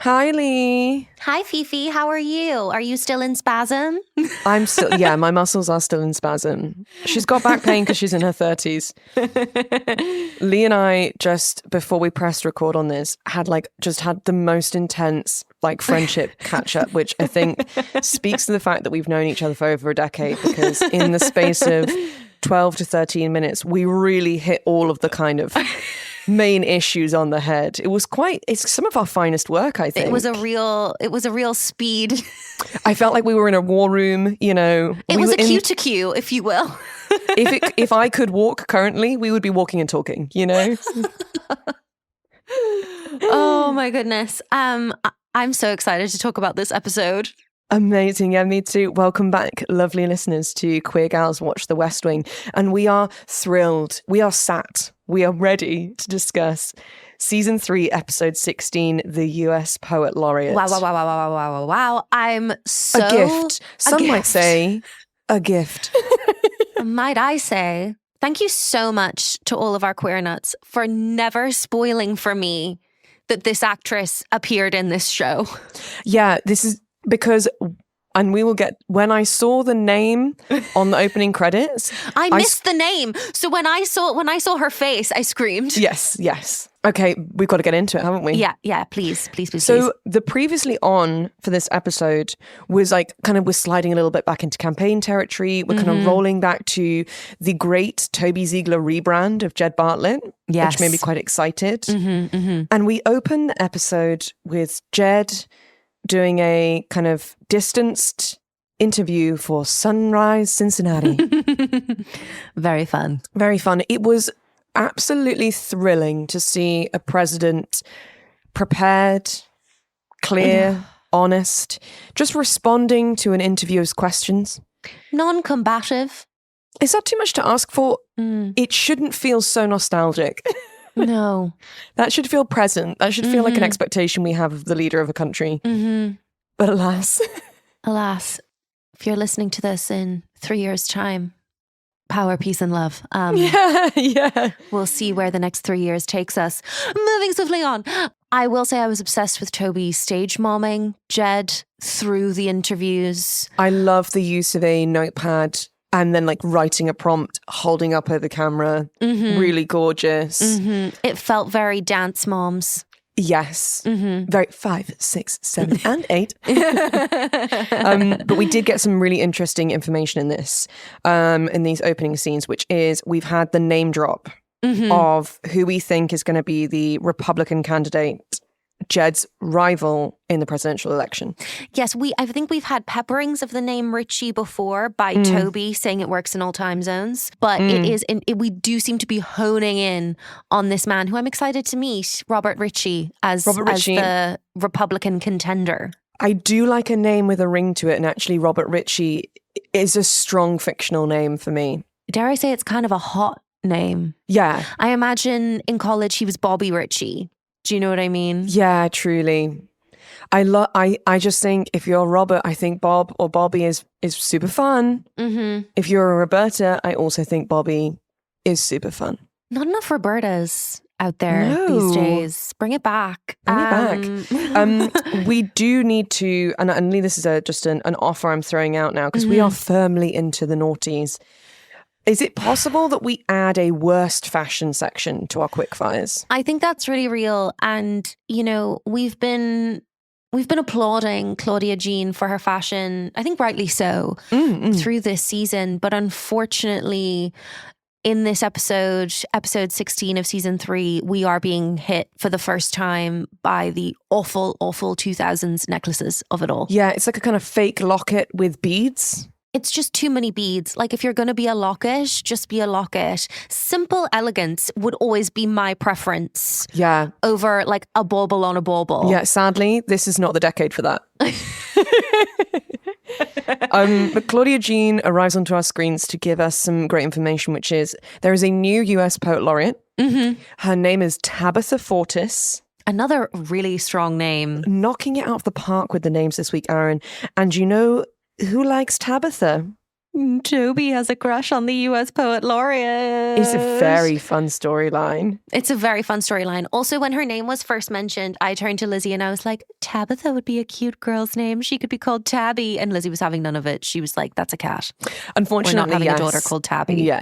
Hi, Leigh. Hi, Fifi. How are you? Are you still in spasm? I'm still, yeah, my muscles are still in spasm. She's got back pain because she's in her 30s. Leigh and I, just before we pressed record on this, had the most intense friendship catch up, which I think speaks to the fact that we've known each other for over a decade, because in the space of 12 to 13 minutes, we really hit all of the kind of main issues on the head. It's some of our finest work, I think. It was a real speed. I felt like we were in a war room, you know. It was a Q to Q, if you will. If I could walk currently, we would be walking and talking, you know. Oh my goodness. I'm so excited to talk about this episode. Amazing. Yeah, me too. Welcome back, lovely listeners, to Queer Gals Watch the West Wing. And we are thrilled. We are sat. We are ready to discuss Season 3, Episode 16, The US Poet Laureate. Wow. I'm so... A gift. Some might say a gift. Might I say, thank you so much to all of our queer nuts for never spoiling for me that this actress appeared in this show. Yeah, this is... because, and we will get, when I saw the name on the opening credits, I missed the name. So when I saw her face, I screamed. Yes. Okay, we've got to get into it, haven't we? Yeah, please. So the previously on for this episode was we're sliding a little bit back into campaign territory. We're kind of rolling back to the great Toby Ziegler rebrand of Jed Bartlet, which made me quite excited. And we open the episode with Jed doing a kind of distanced interview for Sunrise Cincinnati. Very fun. It was absolutely thrilling to see a president prepared, clear, honest, just responding to an interviewer's questions. Non-combative. Is that too much to ask for? It shouldn't feel so nostalgic. No. That should feel present. That should feel like an expectation we have of the leader of a country. But alas, if you're listening to this in 3 years' time, power, peace, and love. Yeah. We'll see where the next 3 years takes us. Moving swiftly on. I will say I was obsessed with Toby stage momming Jed through the interviews. I love the use of a notepad and then writing a prompt, holding up over camera. Really gorgeous. It felt very Dance Moms. Yes. Very 5, 6, 7, and 8. But we did get some really interesting information in this, in these opening scenes, which is we've had the name drop of who we think is going to be the Republican candidate, Jed's rival in the presidential election. Yes, I think we've had pepperings of the name Richie before by Toby saying it works in all time zones, but we do seem to be honing in on this man who I'm excited to meet, Robert Ritchie, as the Republican contender. I do like a name with a ring to it, and actually Robert Ritchie is a strong fictional name for me. Dare I say it's kind of a hot name? Yeah. I imagine in college he was Bobby Ritchie. Do you know what I mean? Yeah, truly. I just think if you're Robert, I think Bob or Bobby is super fun. If you're a Roberta, I also think Bobby is super fun. Not enough Robertas out there these days. Bring it back. We do need to, and Lee, this is just an offer I'm throwing out now, because we are firmly into the noughties. Is it possible that we add a worst fashion section to our quickfires? I think that's really real. And, we've been applauding Claudia Jean for her fashion, I think rightly so, through this season. But unfortunately, in this episode 16 of season 3, we are being hit for the first time by the awful 2000s necklaces of it all. Yeah, it's like a kind of fake locket with beads. It's just too many beads. If you're going to be a locket, just be a locket. Simple elegance would always be my preference. Yeah. Over a bauble on a bauble. Yeah, sadly, this is not the decade for that. But Claudia Jean arrives onto our screens to give us some great information, which is there is a new US Poet Laureate. Her name is Tabitha Fortis. Another really strong name. Knocking it out of the park with the names this week, Aaron. And you know who likes Tabitha? Toby has a crush on the US Poet Laureate. It's a very fun storyline. It's a very fun storyline. Also, when her name was first mentioned, I turned to Lizzie and I was like, Tabitha would be a cute girl's name. She could be called Tabby. And Lizzie was having none of it. She was like, that's a cat. Unfortunately, we're not having yes. a daughter called Tabby. Yeah.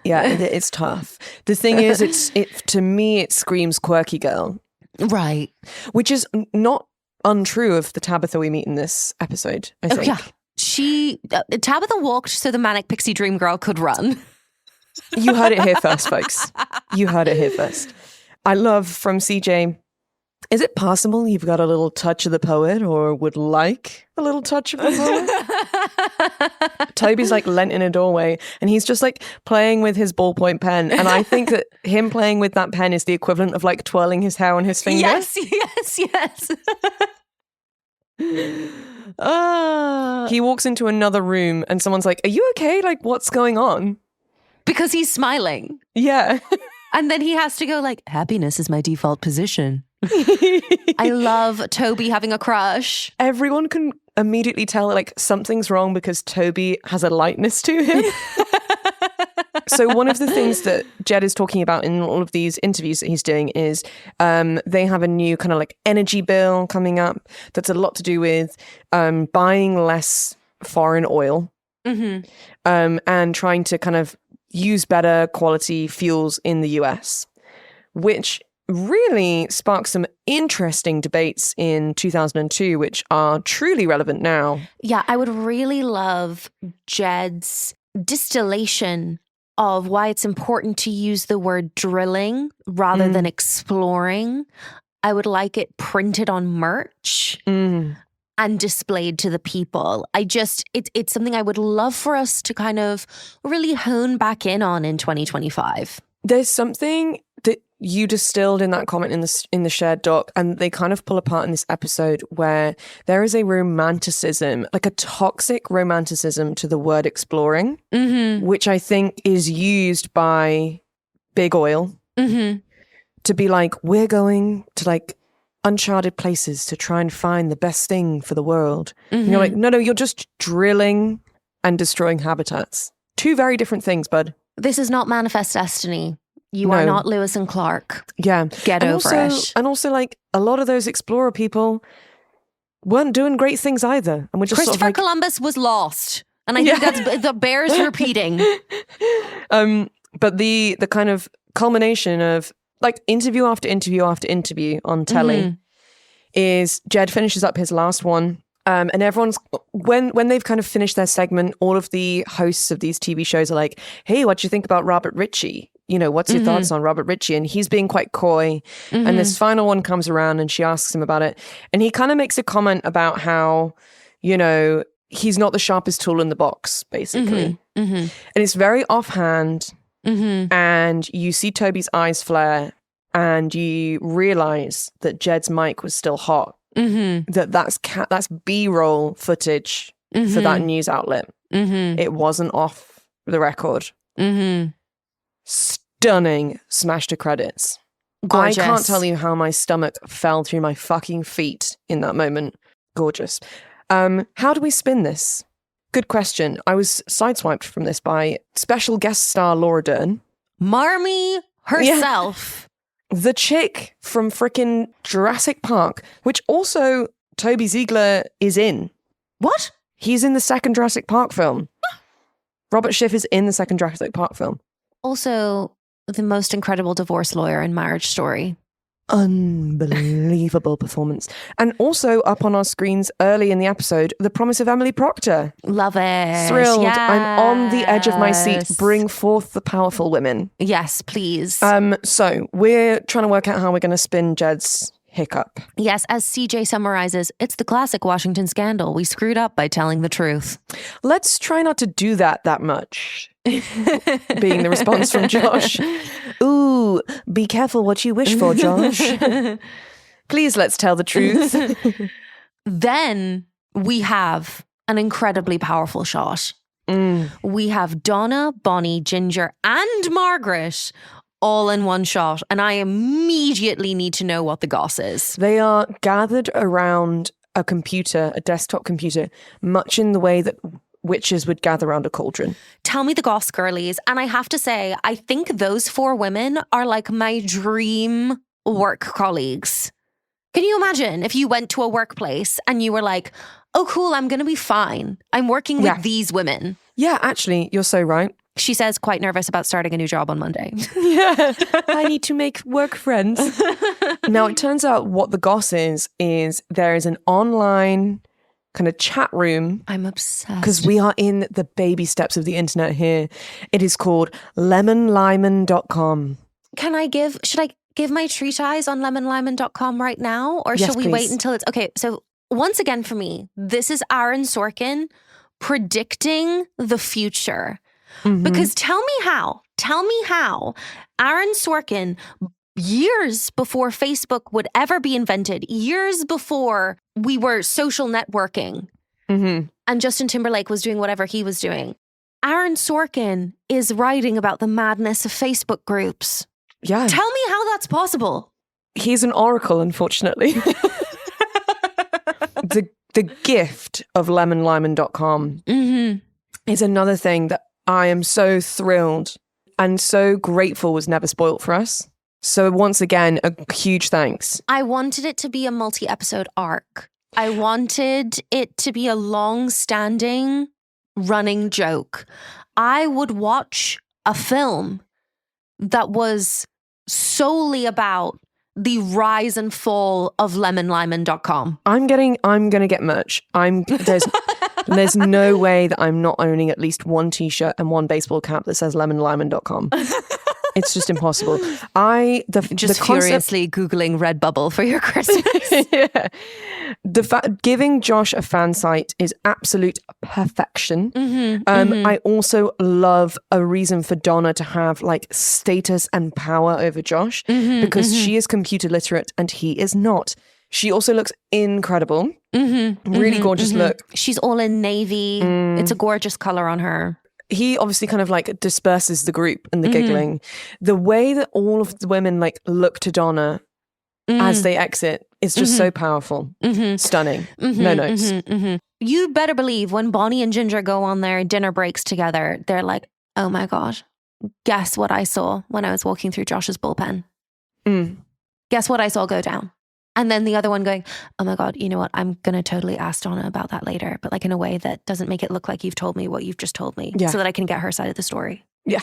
It's tough. The thing is, to me, it screams quirky girl. Right. Which is not untrue of the Tabitha we meet in this episode, I think. Yeah. Tabitha walked so the manic pixie dream girl could run. You heard it here first, folks. You heard it here first. I love from CJ, is it possible you've got a little touch of the poet or would like a little touch of the poet? Toby's like lent in a doorway and he's just like playing with his ballpoint pen. And I think that him playing with that pen is the equivalent of like twirling his hair on his finger. Yes. He walks into another room and someone's like, are you okay? Like, what's going on? Because he's smiling. Yeah. And then he has to go like, happiness is my default position. I love Toby having a crush. Everyone can immediately tell like something's wrong because Toby has a lightness to him. So one of the things that Jed is talking about in all of these interviews that he's doing is they have a new kind of like energy bill coming up that's a lot to do with buying less foreign oil and trying to kind of use better quality fuels in the US, which really sparked some interesting debates in 2002, which are truly relevant now. Yeah, I would really love Jed's distillation of why it's important to use the word drilling rather than exploring. I would like it printed on merch and displayed to the people. It's something I would love for us to kind of really hone back in on in 2025. There's something that you distilled in that comment in the shared doc, and they kind of pull apart in this episode where there is a romanticism, like a toxic romanticism to the word exploring, which I think is used by big oil to be like, we're going to like uncharted places to try and find the best thing for the world. And you're like, no, you're just drilling and destroying habitats. Two very different things, bud. This is not Manifest Destiny. You are not Lewis and Clark. Yeah. Get over it. And also, like, a lot of those explorer people weren't doing great things either. And we're just Christopher sort of like, Columbus was lost. And I think that bears repeating. But the kind of culmination of, like, interview after interview after interview on telly is Jed finishes up his last one. And everyone's, when they've kind of finished their segment, all of the hosts of these TV shows are like, hey, what do you think about Robert Ritchie? You know, what's your thoughts on Robert Ritchie? And he's being quite coy. And this final one comes around and she asks him about it. And he kind of makes a comment about how, you know, he's not the sharpest tool in the box, basically. And it's very offhand. And you see Toby's eyes flare and you realize that Jed's mic was still hot. That's B-roll footage for that news outlet. It wasn't off the record. Stunning smash to credits. Gorgeous. I can't tell you how my stomach fell through my fucking feet in that moment. Gorgeous. How do we spin this? Good question. I was sideswiped from this by special guest star Laura Dern. Marmie herself. Yeah. The chick from frickin' Jurassic Park, which also Toby Ziegler is in. What? He's in the second Jurassic Park film. Robert Schiff is in the second Jurassic Park film. Also, the most incredible divorce lawyer in Marriage Story. Unbelievable performance. And also up on our screens early in the episode, The Promise of Emily Proctor. Love it. Thrilled. Yes. I'm on the edge of my seat. Bring forth the powerful women. Yes, please. So we're trying to work out how we're going to spin Jed's hiccup. Yes, as CJ summarizes, it's the classic Washington scandal. We screwed up by telling the truth. Let's try not to do that much. Being the response from Josh. Ooh, be careful what you wish for, Josh. Please, let's tell the truth. Then we have an incredibly powerful shot. We have Donna, Bonnie, Ginger, and Margaret all in one shot. And I immediately need to know what the goss is. They are gathered around a computer, a desktop computer, much in the way that witches would gather around a cauldron. Tell me the goss girlies. And I have to say, I think those 4 women are like my dream work colleagues. Can you imagine if you went to a workplace and you were like, oh, cool, I'm going to be fine. I'm working with these women. Yeah, actually, you're so right. She says, quite nervous about starting a new job on Monday. Yeah, I need to make work friends. Now, it turns out what the goss is there is an online kind of chat room. I'm obsessed. Because we are in the baby steps of the internet here. It is called lemonlyman.com. Should I give my treatise on lemonlyman.com right now? Or Yes, should we please. wait until it's, okay, so once again for me, this is Aaron Sorkin predicting the future. Because tell me how Aaron Sorkin, years before Facebook would ever be invented, years before we were social networking, and Justin Timberlake was doing whatever he was doing, Aaron Sorkin is writing about the madness of Facebook groups. Yeah. Tell me how that's possible. He's an oracle, unfortunately. The gift of lemonlyman.com is another thing that I am so thrilled and so grateful was never spoilt for us. So once again, a huge thanks. I wanted it to be a multi-episode arc. I wanted it to be a long-standing running joke. I would watch a film that was solely about the rise and fall of lemonlyman.com. I'm gonna get merch. There's no way that I'm not owning at least one t-shirt and one baseball cap that says lemonlyman.com. It's just impossible. Furiously Googling Redbubble for your Christmas. Yeah. Giving Josh a fan site is absolute perfection. I also love a reason for Donna to have like status and power over Josh because she is computer literate and he is not. She also looks incredible. Really gorgeous look. She's all in navy. It's a gorgeous color on her. He obviously kind of like disperses the group and the giggling. The way that all of the women like look to Donna as they exit is just so powerful. Stunning. No notes. You better believe when Bonnie and Ginger go on their dinner breaks together, they're like, oh my God, guess what I saw when I was walking through Josh's bullpen? Guess what I saw go down? And then the other one going, oh my God, you know what? I'm going to totally ask Donna about that later, but like in a way that doesn't make it look like you've told me what you've just told me so that I can get her side of the story. Yeah.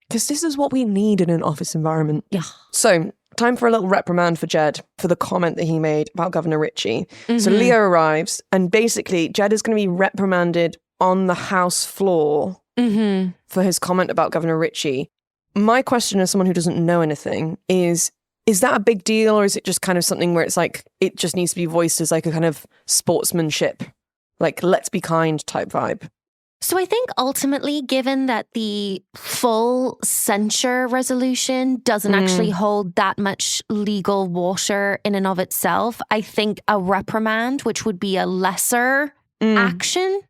Because this is what we need in an office environment. Yeah. So time for a little reprimand for Jed for the comment that he made about Governor Ritchie. So Leo arrives and basically Jed is going to be reprimanded on the House floor for his comment about Governor Ritchie. My question as someone who doesn't know anything is that a big deal or is it just kind of something where it's like, it just needs to be voiced as like a kind of sportsmanship, like let's be kind type vibe? So I think ultimately, given that the full censure resolution doesn't actually hold that much legal water in and of itself, I think a reprimand, which would be a lesser action,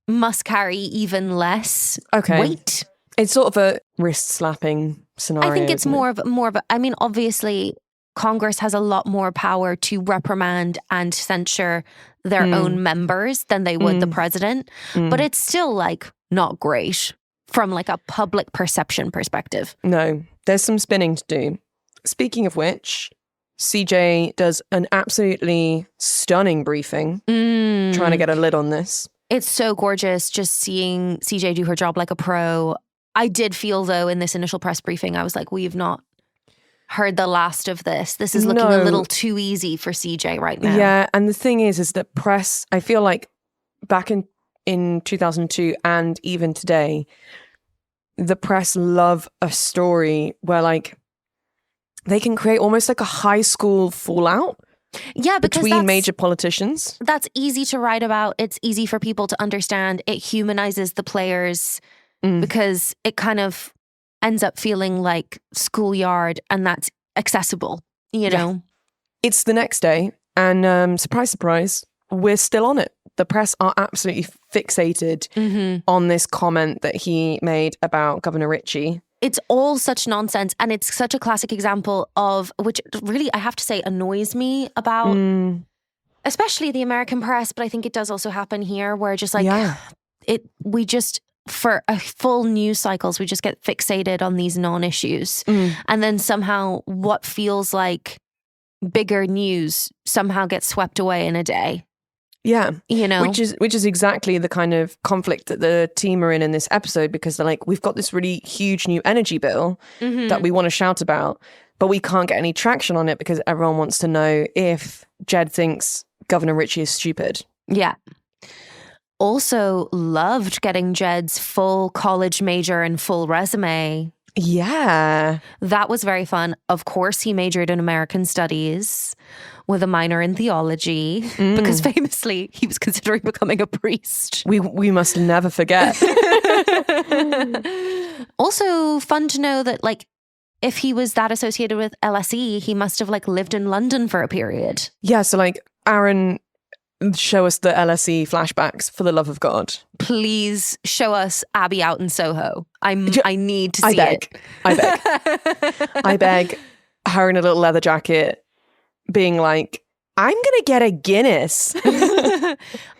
must carry even less weight. It's sort of a wrist slapping scenario. I think it's more of a, I mean, obviously Congress has a lot more power to reprimand and censure their own members than they would the president. But it's still like not great from like a public perception perspective. No, there's some spinning to do. Speaking of which, CJ does an absolutely stunning briefing trying to get a lid on this. It's so gorgeous just seeing CJ do her job like a pro. I did feel though in this initial press briefing, I was like, we've not heard the last of this. This is looking a little too easy for CJ right now. Yeah, and the thing is that press, I feel like back in 2002 and even today, the press love a story where like they can create almost like a high school fallout. Yeah, because between major politicians. That's easy to write about. It's easy for people to understand. It humanizes the players because it kind of ends up feeling like schoolyard and that's accessible, you know? It's the next day and surprise, surprise, we're still on it. The press are absolutely fixated on this comment that he made about Governor Ritchie. It's all such nonsense and it's such a classic example of, which really I have to say annoys me about, especially the American press, but I think it does also happen here where just like, we just, for a full news cycles, we just get fixated on these non-issues. And then somehow what feels like bigger news somehow gets swept away in a day. Yeah. You know? Which is exactly the kind of conflict that the team are in this episode, because they're like, we've got this really huge new energy bill that we want to shout about, but we can't get any traction on it because everyone wants to know if Jed thinks Governor Ritchie is stupid. Yeah. Also loved getting Jed's full college major and full resume. Yeah. That was very fun. Of course, he majored in American Studies with a minor in theology because famously he was considering becoming a priest. We must never forget. Also fun to know that, like, if he was that associated with LSE, he must have like lived in London for a period. Yeah, so like, Aaron, show us the LSE flashbacks, for the love of God. Please show us Abby out in Soho. I need to see it. I beg. I beg. Her in a little leather jacket being like, I'm going to get a Guinness.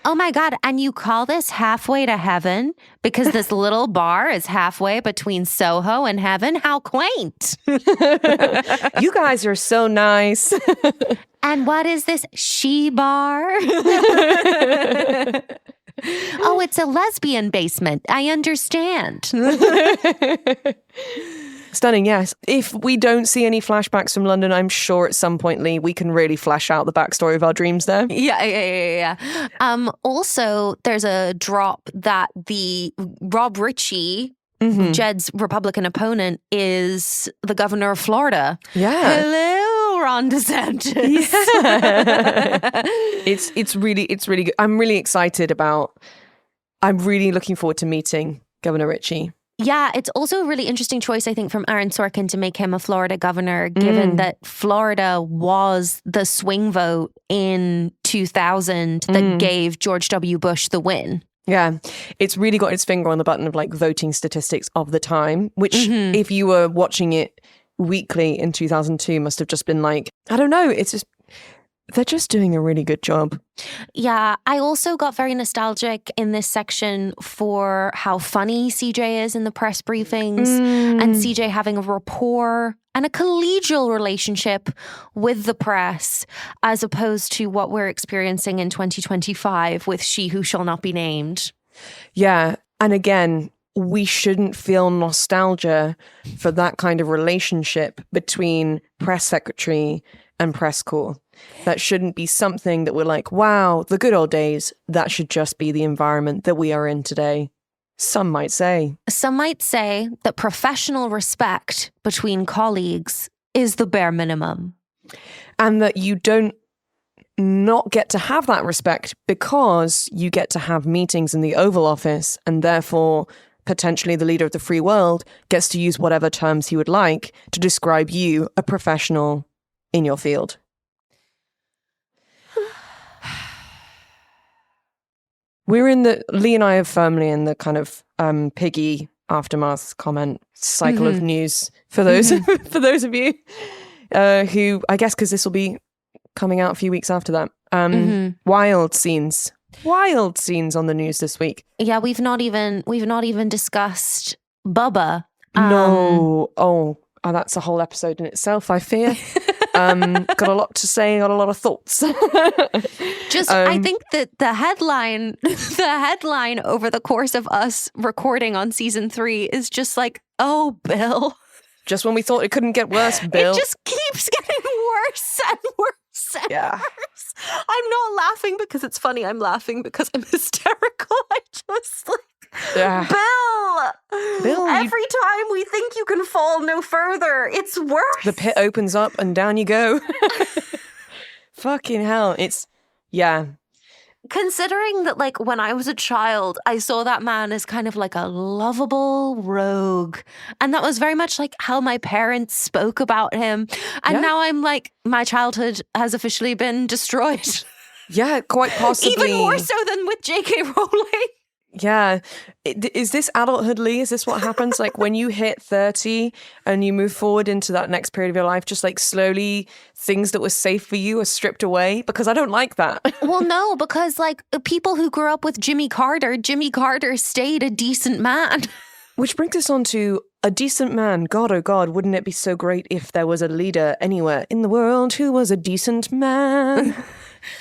Oh my God. And you call this halfway to heaven because this little bar is halfway between Soho and heaven? How quaint. You guys are so nice. And what is this she bar? Oh, it's a lesbian basement. I understand. Stunning, yes. If we don't see any flashbacks from London, I'm sure at some point, Leigh, we can really flesh out the backstory of our dreams there. Yeah. Also, there's a drop that the Rob Ritchie, Jed's Republican opponent, is the governor of Florida. Yeah. Hello, Ron DeSantis. Yeah. It's really good. I'm really looking forward to meeting Governor Ritchie. Yeah, it's also a really interesting choice, I think, from Aaron Sorkin to make him a Florida governor, given that Florida was the swing vote in 2000 that gave George W. Bush the win. Yeah, it's really got its finger on the button of like voting statistics of the time, which if you were watching it weekly in 2002 must have just been like, I don't know, it's just, they're just doing a really good job. Yeah, I also got very nostalgic in this section for how funny CJ is in the press briefings and CJ having a rapport and a collegial relationship with the press, as opposed to what we're experiencing in 2025 with She Who Shall Not Be Named. Yeah, and again, we shouldn't feel nostalgia for that kind of relationship between press secretary and press corps. That shouldn't be something that we're like, wow, the good old days. That should just be the environment that we are in today. Some might say that professional respect between colleagues is the bare minimum. And that you don't not get to have that respect because you get to have meetings in the Oval Office, and therefore potentially the leader of the free world gets to use whatever terms he would like to describe you, a professional in your field. Leigh and I are firmly in the kind of piggy aftermath comment cycle of news for those for those of you who, I guess because this will be coming out a few weeks after that. Wild scenes on the news this week. Yeah, we've not even discussed Bubba. No, that's a whole episode in itself, I fear. Got a lot to say, got a lot of thoughts. I think that the headline over the course of us recording on season 3 is just like, oh, Bill. Just when we thought it couldn't get worse, Bill. It just keeps getting worse and worse and worse. I'm not laughing because it's funny. I'm laughing because I'm hysterical. I just Bill, every time we think you can fall no further, it's worse. The pit opens up and down you go. Fucking hell. Considering that, like, when I was a child, I saw that man as kind of like a lovable rogue. And that was very much like how my parents spoke about him. And now I'm like, my childhood has officially been destroyed. Yeah, quite possibly. Even more so than with J.K. Rowling. Yeah. Is this adulthood, Leigh? Is this what happens? Like when you hit 30 and you move forward into that next period of your life, just like slowly things that were safe for you are stripped away? Because I don't like that. Well, no, because like people who grew up with Jimmy Carter stayed a decent man. Which brings us on to a decent man. God, oh God, wouldn't it be so great if there was a leader anywhere in the world who was a decent man?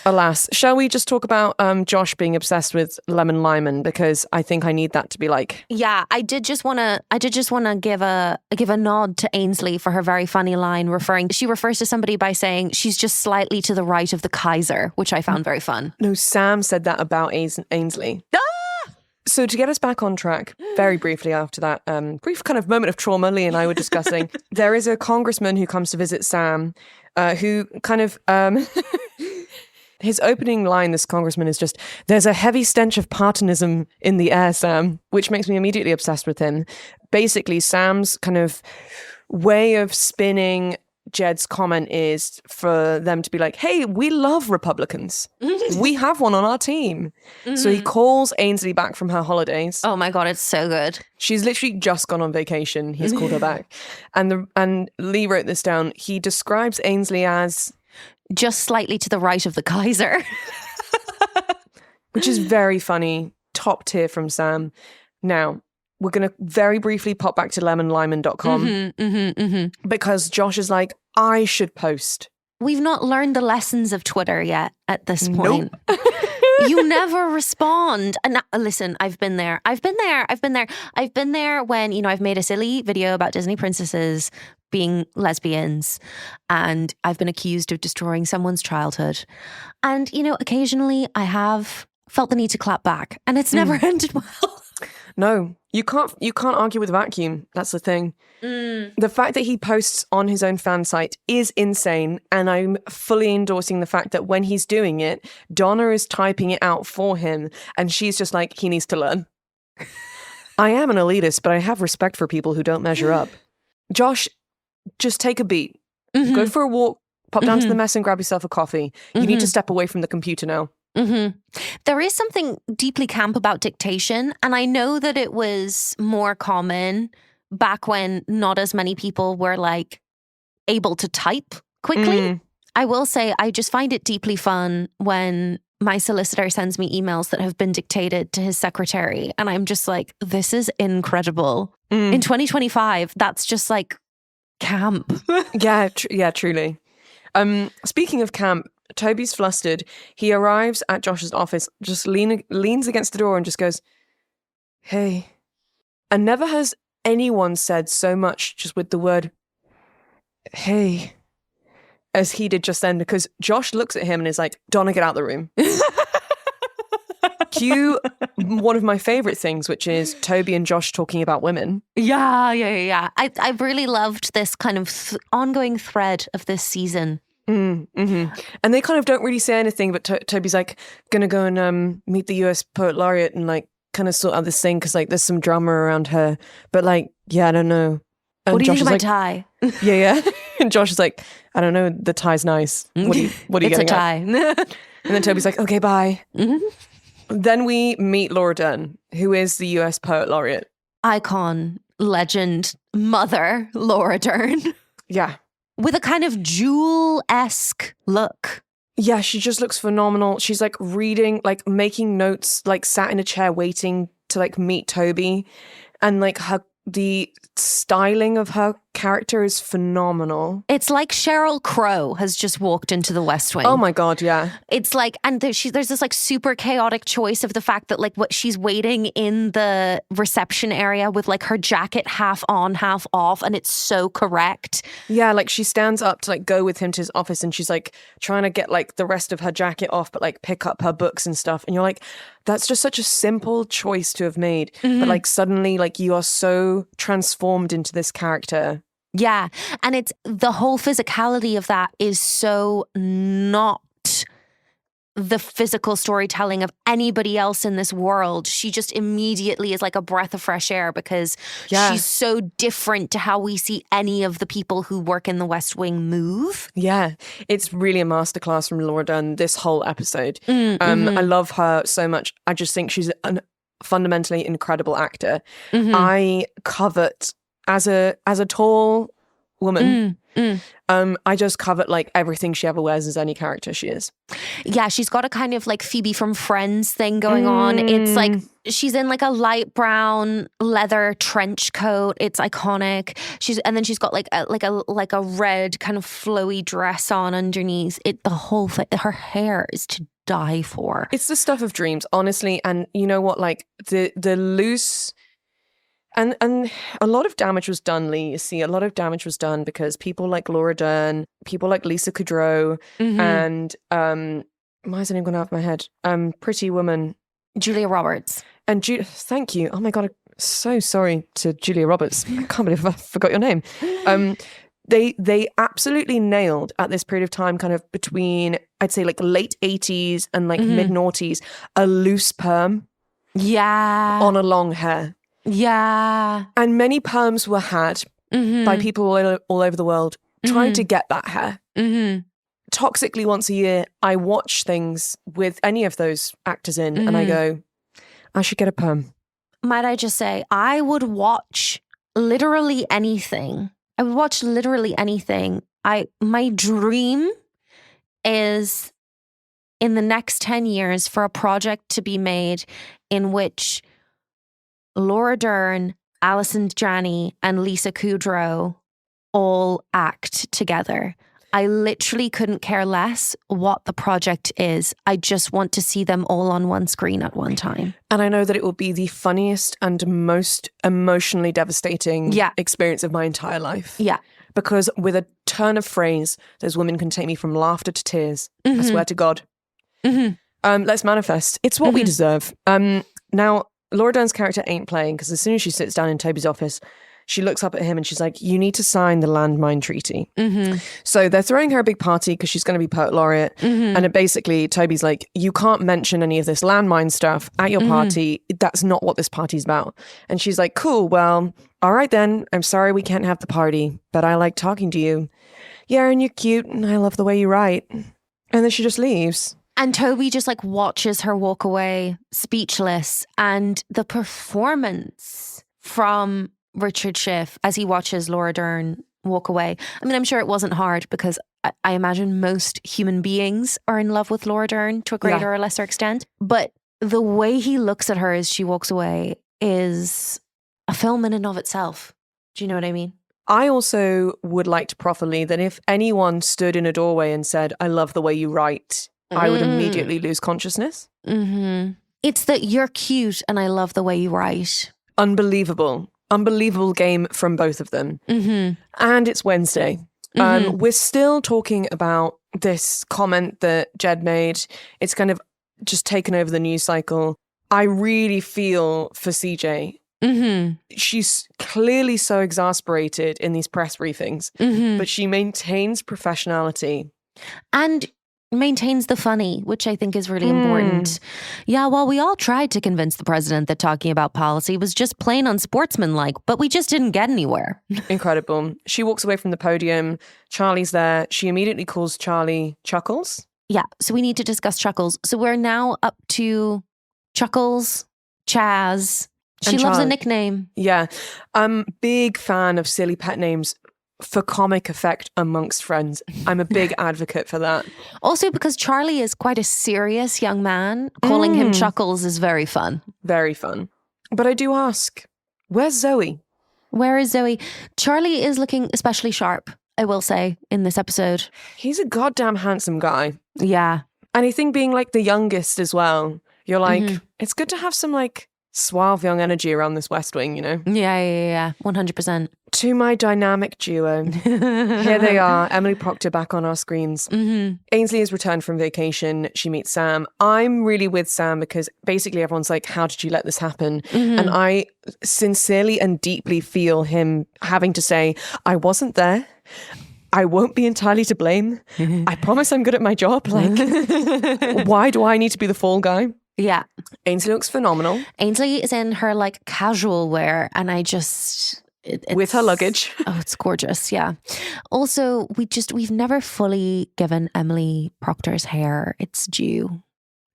Alas, shall we just talk about Josh being obsessed with lemon Lyman, because I think I need that to be like. Yeah, I did just want to give a nod to Ainsley for her very funny line she refers to somebody by saying she's just slightly to the right of the Kaiser, which I found very fun. No, Sam said that about Ainsley. So to get us back on track, very briefly after that brief kind of moment of trauma Leigh and I were discussing, there is a congressman who comes to visit Sam, who kind of... his opening line, this congressman, is just, "There's a heavy stench of partisanism in the air, Sam," which makes me immediately obsessed with him. Basically, Sam's kind of way of spinning Jed's comment is for them to be like, "Hey, we love Republicans. We have one on our team." Mm-hmm. So he calls Ainsley back from her holidays. Oh my God, it's so good. She's literally just gone on vacation. He's called her back. And Leigh wrote this down. He describes Ainsley as... just slightly to the right of the Kaiser. Which is very funny. Top tier from Sam. Now, we're going to very briefly pop back to lemonlyman.com because Josh is like, I should post. We've not learned the lessons of Twitter yet at this point. Nope. You never respond. And listen, I've been there when, I've made a silly video about Disney princesses being lesbians, and I've been accused of destroying someone's childhood. And, occasionally I have felt the need to clap back, and it's never ended well. No, you can't argue with vacuum. That's the thing. The fact that he posts on his own fan site is insane, and I'm fully endorsing the fact that when he's doing it, Donna is typing it out for him, and she's just like, he needs to learn. I am an elitist, but I have respect for people who don't measure up. Josh, just take a beat. Go for a walk, pop down to the mess and grab yourself a coffee. You need to step away from the computer now. There is something deeply camp about dictation, and I know that it was more common back when not as many people were like able to type quickly. I will say I just find it deeply fun when my solicitor sends me emails that have been dictated to his secretary, and I'm just like, this is incredible. In 2025, that's just like camp. Yeah, truly. Speaking of camp, Toby's flustered. He arrives at Josh's office, just leans against the door and just goes, "Hey." And never has anyone said so much just with the word "hey" as he did just then, because Josh looks at him and is like, "Donna, get out the room." Cue one of my favorite things, which is Toby and Josh talking about women. Yeah. I've really loved this kind of ongoing thread of this season. And they kind of don't really say anything, but Toby's like, gonna go and meet the US Poet Laureate and like kind of sort out this thing because like there's some drama around her, but like, yeah, I don't know. And what do you Josh think of my like, tie? Yeah. And Josh is like, I don't know, the tie's nice. What are you it's getting a tie. at? And then Toby's like, okay, bye. Then we meet Laura Dern, who is the US Poet Laureate. Icon, legend, mother, Laura Dern. Yeah. With a kind of Jewel-esque look. Yeah, she just looks phenomenal. She's like reading, like making notes, like sat in a chair waiting to like meet Toby. And like the styling of her character is phenomenal. It's like Sheryl Crow has just walked into the West Wing. Oh my God, yeah. It's like, and there's this like super chaotic choice of the fact that like what she's waiting in the reception area with like her jacket half on, half off, and it's so correct. Yeah, like she stands up to like go with him to his office and she's like trying to get like the rest of her jacket off, but like pick up her books and stuff. And you're like, that's just such a simple choice to have made. But like suddenly like you are so transformed into this character. Yeah. And it's the whole physicality of that is so not the physical storytelling of anybody else in this world. She just immediately is like a breath of fresh air because she's so different to how we see any of the people who work in the West Wing move. Yeah. It's really a masterclass from Laura Dern this whole episode. I love her so much. I just think she's an fundamentally incredible actor. Mm-hmm. I covet as a tall woman. I just covet like everything she ever wears as any character she is. Yeah, she's got a kind of like Phoebe from Friends thing going on. It's like she's in like a light brown leather trench coat. It's iconic. And then she's got like a red kind of flowy dress on underneath. The whole thing, her hair is to die for. It's the stuff of dreams, honestly. And you know what? Like the loose. And a lot of damage was done, Leigh. You see, a lot of damage was done because people like Laura Dern, people like Lisa Kudrow, and why is it even going out of my head? Pretty Woman, Julia Roberts. And thank you. Oh my God, I'm so sorry to Julia Roberts. I can't believe I forgot your name. They absolutely nailed at this period of time, kind of between, I'd say like late 80s and like mid noughties, a loose perm. Yeah. On a long hair. Yeah. And many perms were had by people all over the world trying to get that hair. Toxically, once a year, I watch things with any of those actors in and I go, I should get a perm. Might I just say, I would watch literally anything. My dream is in the next 10 years for a project to be made in which Laura Dern, Alison Janney, and Lisa Kudrow all act together. I literally couldn't care less what the project is. I just want to see them all on one screen at one time. And I know that it will be the funniest and most emotionally devastating experience of my entire life. Yeah. Because with a turn of phrase, those women can take me from laughter to tears. I swear to God. Let's manifest. It's what we deserve. Now, Laura Dern's character ain't playing because as soon as she sits down in Toby's office, she looks up at him and she's like, you need to sign the landmine treaty. So they're throwing her a big party because she's going to be poet laureate. And basically, Toby's like, you can't mention any of this landmine stuff at your party. That's not what this party's about. And she's like, cool, well, all right then. I'm sorry we can't have the party, but I like talking to you. Yeah, and you're cute and I love the way you write. And then she just leaves. And Toby just like watches her walk away, speechless. And the performance from Richard Schiff as he watches Laura Dern walk away. I mean, I'm sure it wasn't hard because I imagine most human beings are in love with Laura Dern to a greater or lesser extent. But the way he looks at her as she walks away is a film in and of itself. Do you know what I mean? I also would like to proffer, Leigh, that if anyone stood in a doorway and said, I love the way you write, I would immediately lose consciousness. It's that you're cute and I love the way you write. Unbelievable game from both of them. And it's Wednesday. We're still talking about this comment that Jed made. It's kind of just taken over the news cycle. I really feel for CJ. She's clearly so exasperated in these press briefings, but she maintains professionality. And maintains the funny, which I think is really important. Yeah, well, we all tried to convince the president that talking about policy was just plain unsportsmanlike, but we just didn't get anywhere. Incredible. She walks away from the podium. Charlie's there. She immediately calls Charlie Chuckles. Yeah, so we need to discuss Chuckles. So we're now up to Chuckles, Chaz. She loves a nickname. Yeah. I'm big fan of silly pet names for comic effect amongst friends. I'm a big advocate for that. Also because Charlie is quite a serious young man. Calling him Chuckles is very fun. Very fun. But I do ask, where's Zoe? Where is Zoe? Charlie is looking especially sharp, I will say, in this episode. He's a goddamn handsome guy. Yeah. And I think being like the youngest as well, you're like, it's good to have some like suave young energy around this West Wing, you know? Yeah. 100%. To my dynamic duo. Here they are, Emily Proctor back on our screens. Ainsley has returned from vacation. She meets Sam. I'm really with Sam because basically everyone's like, how did you let this happen? And I sincerely and deeply feel him having to say, I wasn't there. I won't be entirely to blame. I promise I'm good at my job. Like, why do I need to be the fall guy? Yeah. Ainsley looks phenomenal. Ainsley is in her like casual wear and I just... with her luggage. Oh, it's gorgeous. Yeah. Also, we've never fully given Emily Proctor's hair its due.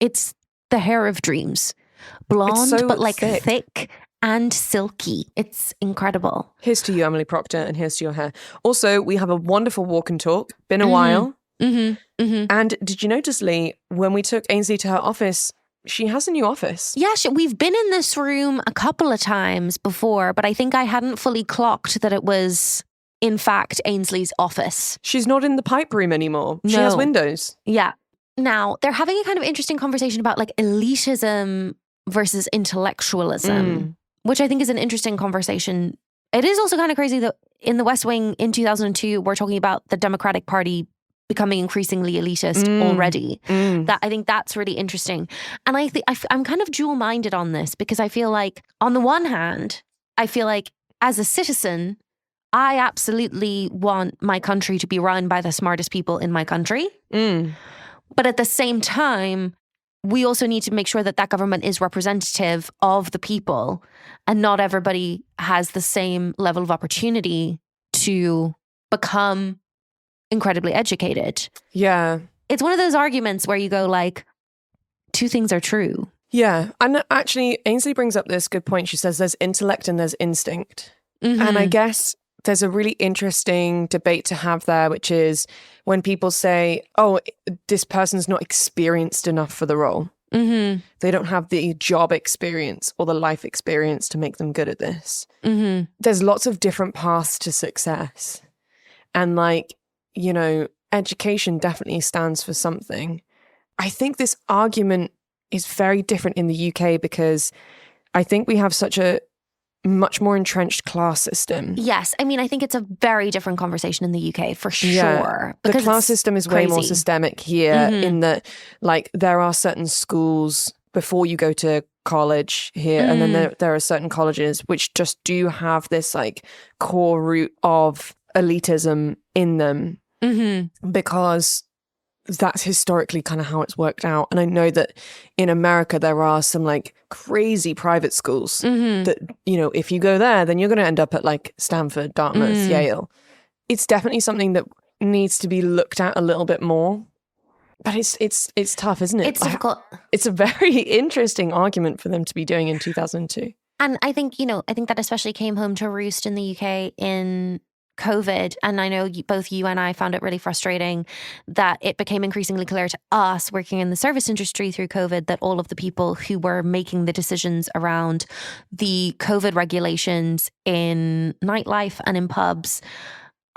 It's the hair of dreams. blonde, so but like thick. thick and silky. It's incredible. Here's to you, Emily Proctor, and here's to your hair. Also, we have a wonderful walk and talk. Been a while. And did you notice, Leigh, when we took Ainsley to her office, she has a new office. Yeah, we've been in this room a couple of times before, but I think I hadn't fully clocked that it was, in fact, Ainsley's office. She's not in the pipe room anymore. She has windows. Yeah. Now, they're having a kind of interesting conversation about like elitism versus intellectualism, which I think is an interesting conversation. It is also kind of crazy that in the West Wing in 2002, we're talking about the Democratic Party becoming increasingly elitist already. That I think that's really interesting. And I think I'm kind of dual-minded on this because I feel like, on the one hand, I feel like as a citizen, I absolutely want my country to be run by the smartest people in my country. But at the same time, we also need to make sure that that government is representative of the people, and not everybody has the same level of opportunity to become incredibly educated. Yeah. It's one of those arguments where you go like, two things are true. Yeah. And actually, Ainsley brings up this good point. She says there's intellect and there's instinct. And I guess there's a really interesting debate to have there, which is when people say, oh, this person's not experienced enough for the role. They don't have the job experience or the life experience to make them good at this. There's lots of different paths to success. And like, you know, education definitely stands for something. I think this argument is very different in the UK because I think we have such a much more entrenched class system. Yes. I mean, I think it's a very different conversation in the UK for sure. Yeah. The class system is way more systemic here in that, like, there are certain schools before you go to college here, and then there are certain colleges which just do have this, like, core root of elitism in them because that's historically kind of how it's worked out. And I know that in America, there are some like crazy private schools that, you know, if you go there, then you're going to end up at like Stanford, Dartmouth, Yale. It's definitely something that needs to be looked at a little bit more. But it's tough, isn't it? It's difficult. It's a very interesting argument for them to be doing in 2002. And I think, you know, I think that especially came home to roost in the UK in COVID. And I know both you and I found it really frustrating that it became increasingly clear to us working in the service industry through COVID that all of the people who were making the decisions around the COVID regulations in nightlife and in pubs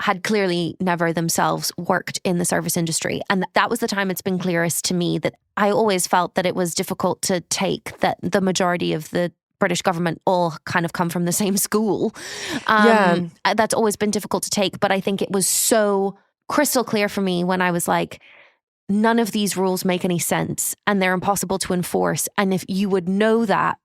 had clearly never themselves worked in the service industry. And that was the time it's been clearest to me that I always felt that it was difficult to take that the majority of the British government all kind of come from the same school. That's always been difficult to take. But I think it was so crystal clear for me when I was like, none of these rules make any sense and they're impossible to enforce. And if you would know that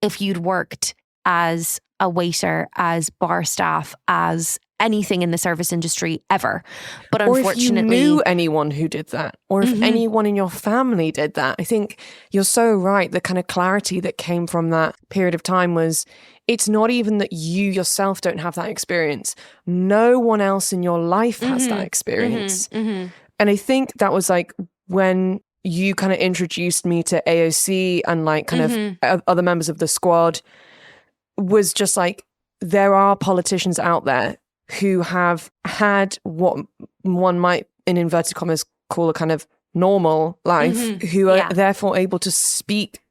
if you'd worked as a waiter, as bar staff, as anything in the service industry ever. But unfortunately, or if you knew anyone who did that, or if anyone in your family did that. I think you're so right. The kind of clarity that came from that period of time was, it's not even that you yourself don't have that experience. No one else in your life has that experience. And I think that was like when you kind of introduced me to AOC and like kind of other members of the squad, was just like, there are politicians out there who have had what one might, in inverted commas, call a kind of normal life, who are therefore able to speak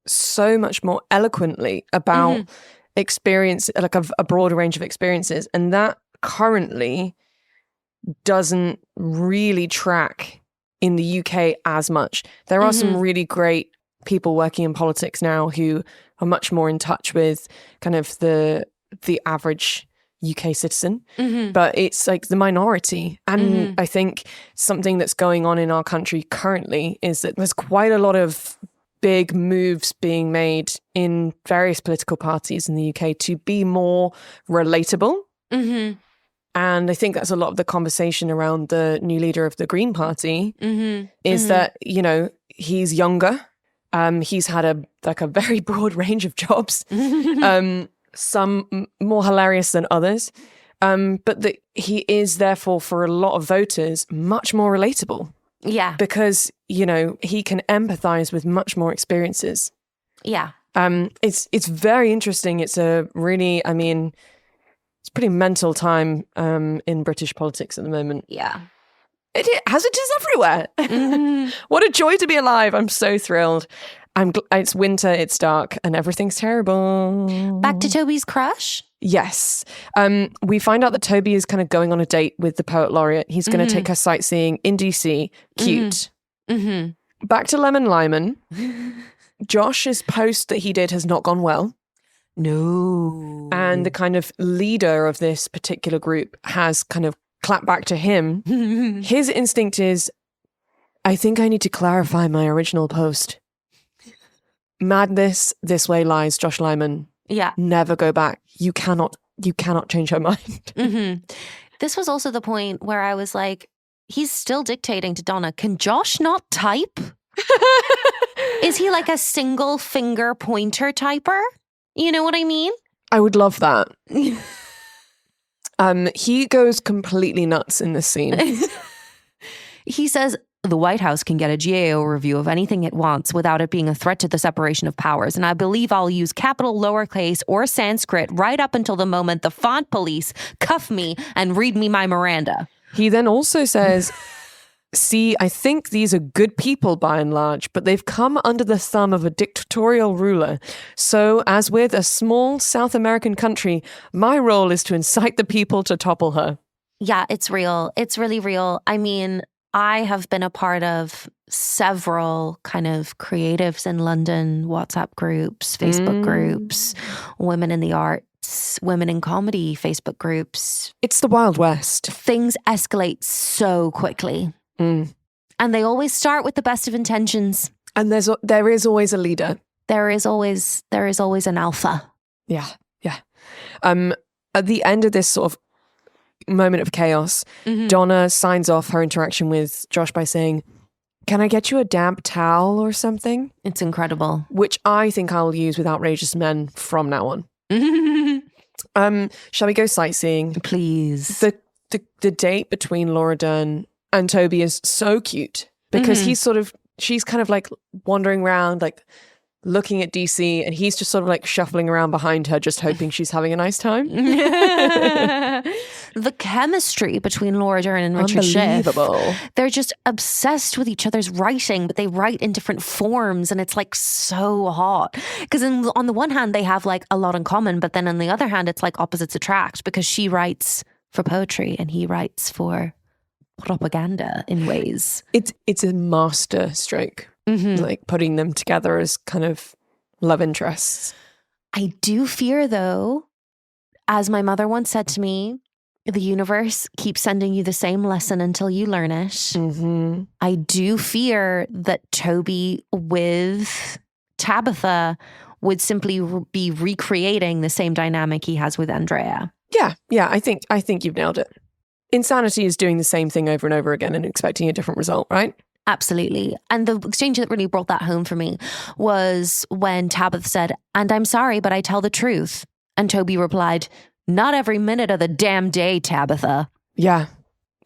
so much more eloquently about experience, like a broader range of experiences. And that currently doesn't really track in the UK as much. There are some really great people working in politics now who are much more in touch with kind of the average UK citizen, but it's like the minority. And I think something that's going on in our country currently is that there's quite a lot of big moves being made in various political parties in the UK to be more relatable. And I think that's a lot of the conversation around the new leader of the Green Party is that, you know, he's younger. He's had a very broad range of jobs. Some more hilarious than others, but that he is therefore for a lot of voters much more relatable. Yeah, because, you know, he can empathize with much more experiences. Yeah. It's very interesting. It's a really, I mean, it's a pretty mental time in British politics at the moment. Yeah. As it is everywhere. What a joy to be alive. I'm so thrilled. It's winter, it's dark, and everything's terrible. Back to Toby's crush? Yes. We find out that Toby is kind of going on a date with the poet laureate. He's going to take her sightseeing in DC. Cute. Back to Lemon Lyman. Josh's post that he did has not gone well. No. And the kind of leader of this particular group has kind of clapped back to him. His instinct is, I think I need to clarify my original post. Madness, this way lies Josh Lyman. Yeah. Never go back. You cannot change her mind. This was also the point where I was like, he's still dictating to Donna. Can Josh not type? Is he like a single finger pointer typer? You know what I mean? I would love that. He goes completely nuts in this scene. He says the White House can get a GAO review of anything it wants without it being a threat to the separation of powers. And I believe I'll use capital, lowercase, or Sanskrit right up until the moment the font police cuff me and read me my Miranda. He then also says, see, I think these are good people by and large, but they've come under the thumb of a dictatorial ruler. So, as with a small South American country, my role is to incite the people to topple her. Yeah, it's real. It's really real. I mean, I have been a part of several kind of creatives in London, WhatsApp groups, Facebook groups, women in the arts, women in comedy, Facebook groups. It's the Wild West. Things escalate so quickly. And they always start with the best of intentions. And there is always a leader. There is always an alpha. Yeah. At the end of this sort of moment of chaos, Donna signs off her interaction with Josh by saying, can I get you a damp towel or something? It's incredible. Which I think I'll use with outrageous men from now on. Shall we go sightseeing? Please. The date between Laura Dern and Toby is so cute because she's kind of like wandering around, like looking at DC, and he's just sort of like shuffling around behind her, just hoping she's having a nice time. The chemistry between Laura Dern and Richard Schiff. They're just obsessed with each other's writing, but they write in different forms, and it's like so hot. Because on the one hand, they have like a lot in common, but then on the other hand, it's like opposites attract, because she writes for poetry and he writes for propaganda in ways. It's a master stroke. Like putting them together as kind of love interests. I do fear, though, as my mother once said to me, the universe keeps sending you the same lesson until you learn it. I do fear that Toby with Tabitha would simply be recreating the same dynamic he has with Andrea. Yeah. I think you've nailed it. Insanity is doing the same thing over and over again and expecting a different result, right? Absolutely. And the exchange that really brought that home for me was when Tabitha said, and I'm sorry, but I tell the truth. And Toby replied, not every minute of the damn day, Tabitha. Yeah,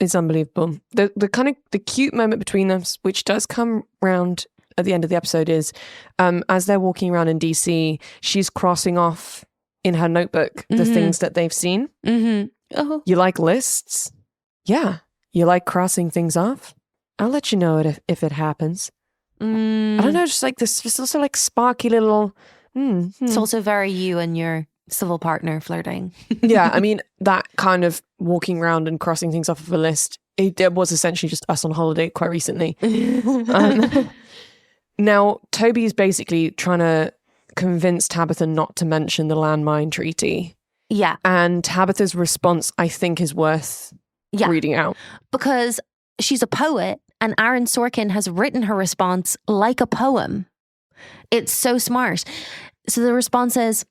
it's unbelievable. The cute moment between them, which does come round at the end of the episode, is as they're walking around in DC, she's crossing off in her notebook the things that they've seen. You like lists? Yeah. You like crossing things off? I'll let you know if it happens. I don't know, just like this, just also like sparky little. It's also very you and your civil partner flirting. Yeah, I mean, that kind of walking around and crossing things off of a list, it was essentially just us on holiday quite recently. Now, Toby is basically trying to convince Tabitha not to mention the landmine treaty. Yeah. And Tabitha's response, I think, is worth reading out. Because she's a poet, and Aaron Sorkin has written her response like a poem. It's so smart. So the response is,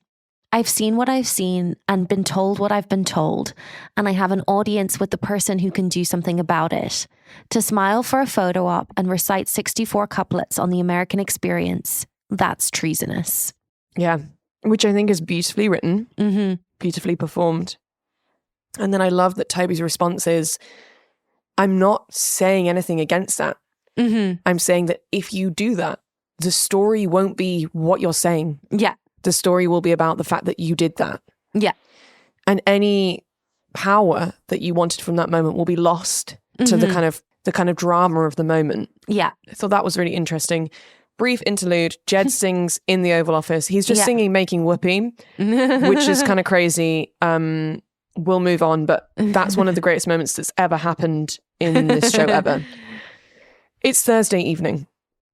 I've seen what I've seen and been told what I've been told, and I have an audience with the person who can do something about it. To smile for a photo op and recite 64 couplets on the American experience, that's treasonous. Yeah, which I think is beautifully written, beautifully performed. And then I love that Toby's response is, I'm not saying anything against that. I'm saying that if you do that, the story won't be what you're saying. Yeah. The story will be about the fact that you did that. Yeah. And any power that you wanted from that moment will be lost to the kind of drama of the moment. Yeah. I thought that was really interesting. Brief interlude. Jed sings in the Oval Office. He's just singing Making Whoopee, which is kind of crazy. We'll move on, but that's one of the greatest moments that's ever happened in this show ever. It's Thursday evening.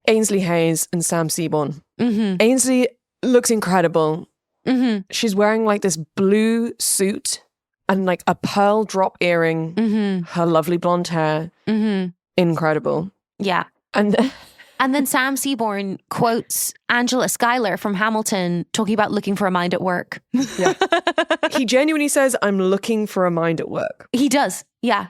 Ainsley Hayes and Sam Seaborn. Ainsley looks incredible. She's wearing like this blue suit and like a pearl drop earring. Her lovely blonde hair. Incredible. Yeah. And then Sam Seaborn quotes Angela Schuyler from Hamilton talking about looking for a mind at work. Yeah. He genuinely says, I'm looking for a mind at work. He does. Yeah.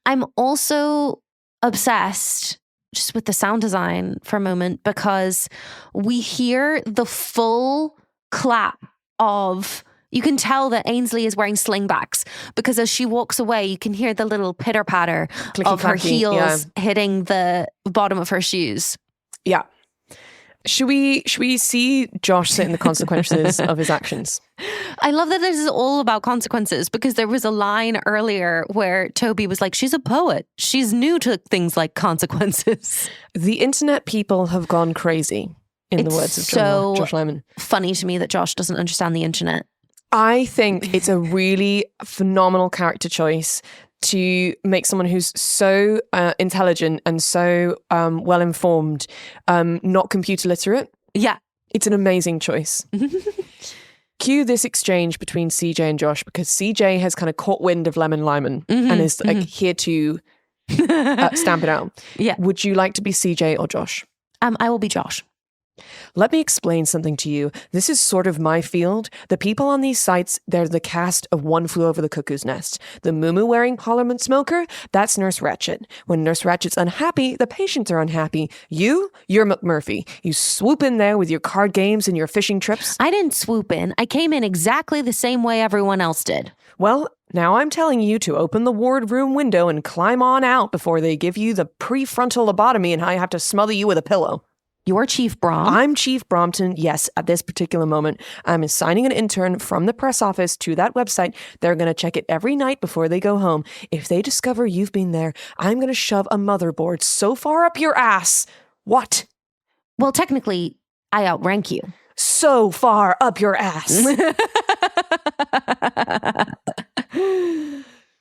I'm also obsessed just with the sound design for a moment because we hear the full clap of... You can tell that Ainsley is wearing slingbacks because as she walks away, you can hear the little pitter-patter of her heels hitting the bottom of her shoes. Yeah. Should we see Josh sit in the consequences of his actions? I love that this is all about consequences because there was a line earlier where Toby was like, she's a poet. She's new to things like consequences. The internet people have gone crazy, in the words of Josh Lemon. Funny to me that Josh doesn't understand the internet. I think it's a really phenomenal character choice to make someone who's so intelligent and so well-informed, not computer literate. Yeah. It's an amazing choice. Cue this exchange between CJ and Josh because CJ has kind of caught wind of Lemon Lyman and is like here to stamp it out. Yeah. Would you like to be CJ or Josh? I will be Josh. Let me explain something to you. This is sort of my field. The people on these sites, they're the cast of One Flew Over the Cuckoo's Nest. The moo-moo-wearing Parliament smoker, that's Nurse Ratched. When Nurse Ratched's unhappy, the patients are unhappy. You're McMurphy. You swoop in there with your card games and your fishing trips. I didn't swoop in. I came in exactly the same way everyone else did. Well, now I'm telling you to open the ward room window and climb on out before they give you the prefrontal lobotomy and I have to smother you with a pillow. You're Chief Brom. I'm Chief Brompton. Yes, at this particular moment, I'm assigning an intern from the press office to that website. They're going to check it every night before they go home. If they discover you've been there, I'm going to shove a motherboard so far up your ass. What? Well, technically, I outrank you. So far up your ass.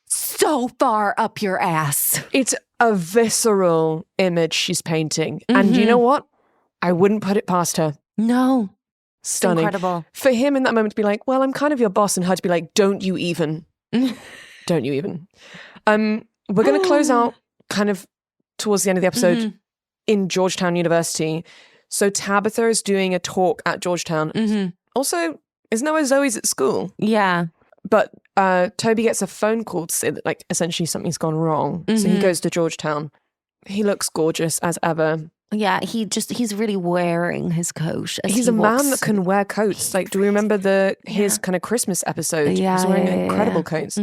So far up your ass. It's a visceral image she's painting. And you know what? I wouldn't put it past her. No. Stunning. Incredible. For him in that moment to be like, well, I'm kind of your boss, and her to be like, don't you even. Don't you even. We're going to close out kind of towards the end of the episode in Georgetown University. So Tabitha is doing a talk at Georgetown. Also, isn't that where Zoe's at school? Yeah. But Toby gets a phone call to say that like essentially something's gone wrong. So he goes to Georgetown. He looks gorgeous as ever. Yeah, he's really wearing his coat. He's a man that can wear coats. Like, do we remember his kind of Christmas episode? Yeah, he's wearing incredible coats.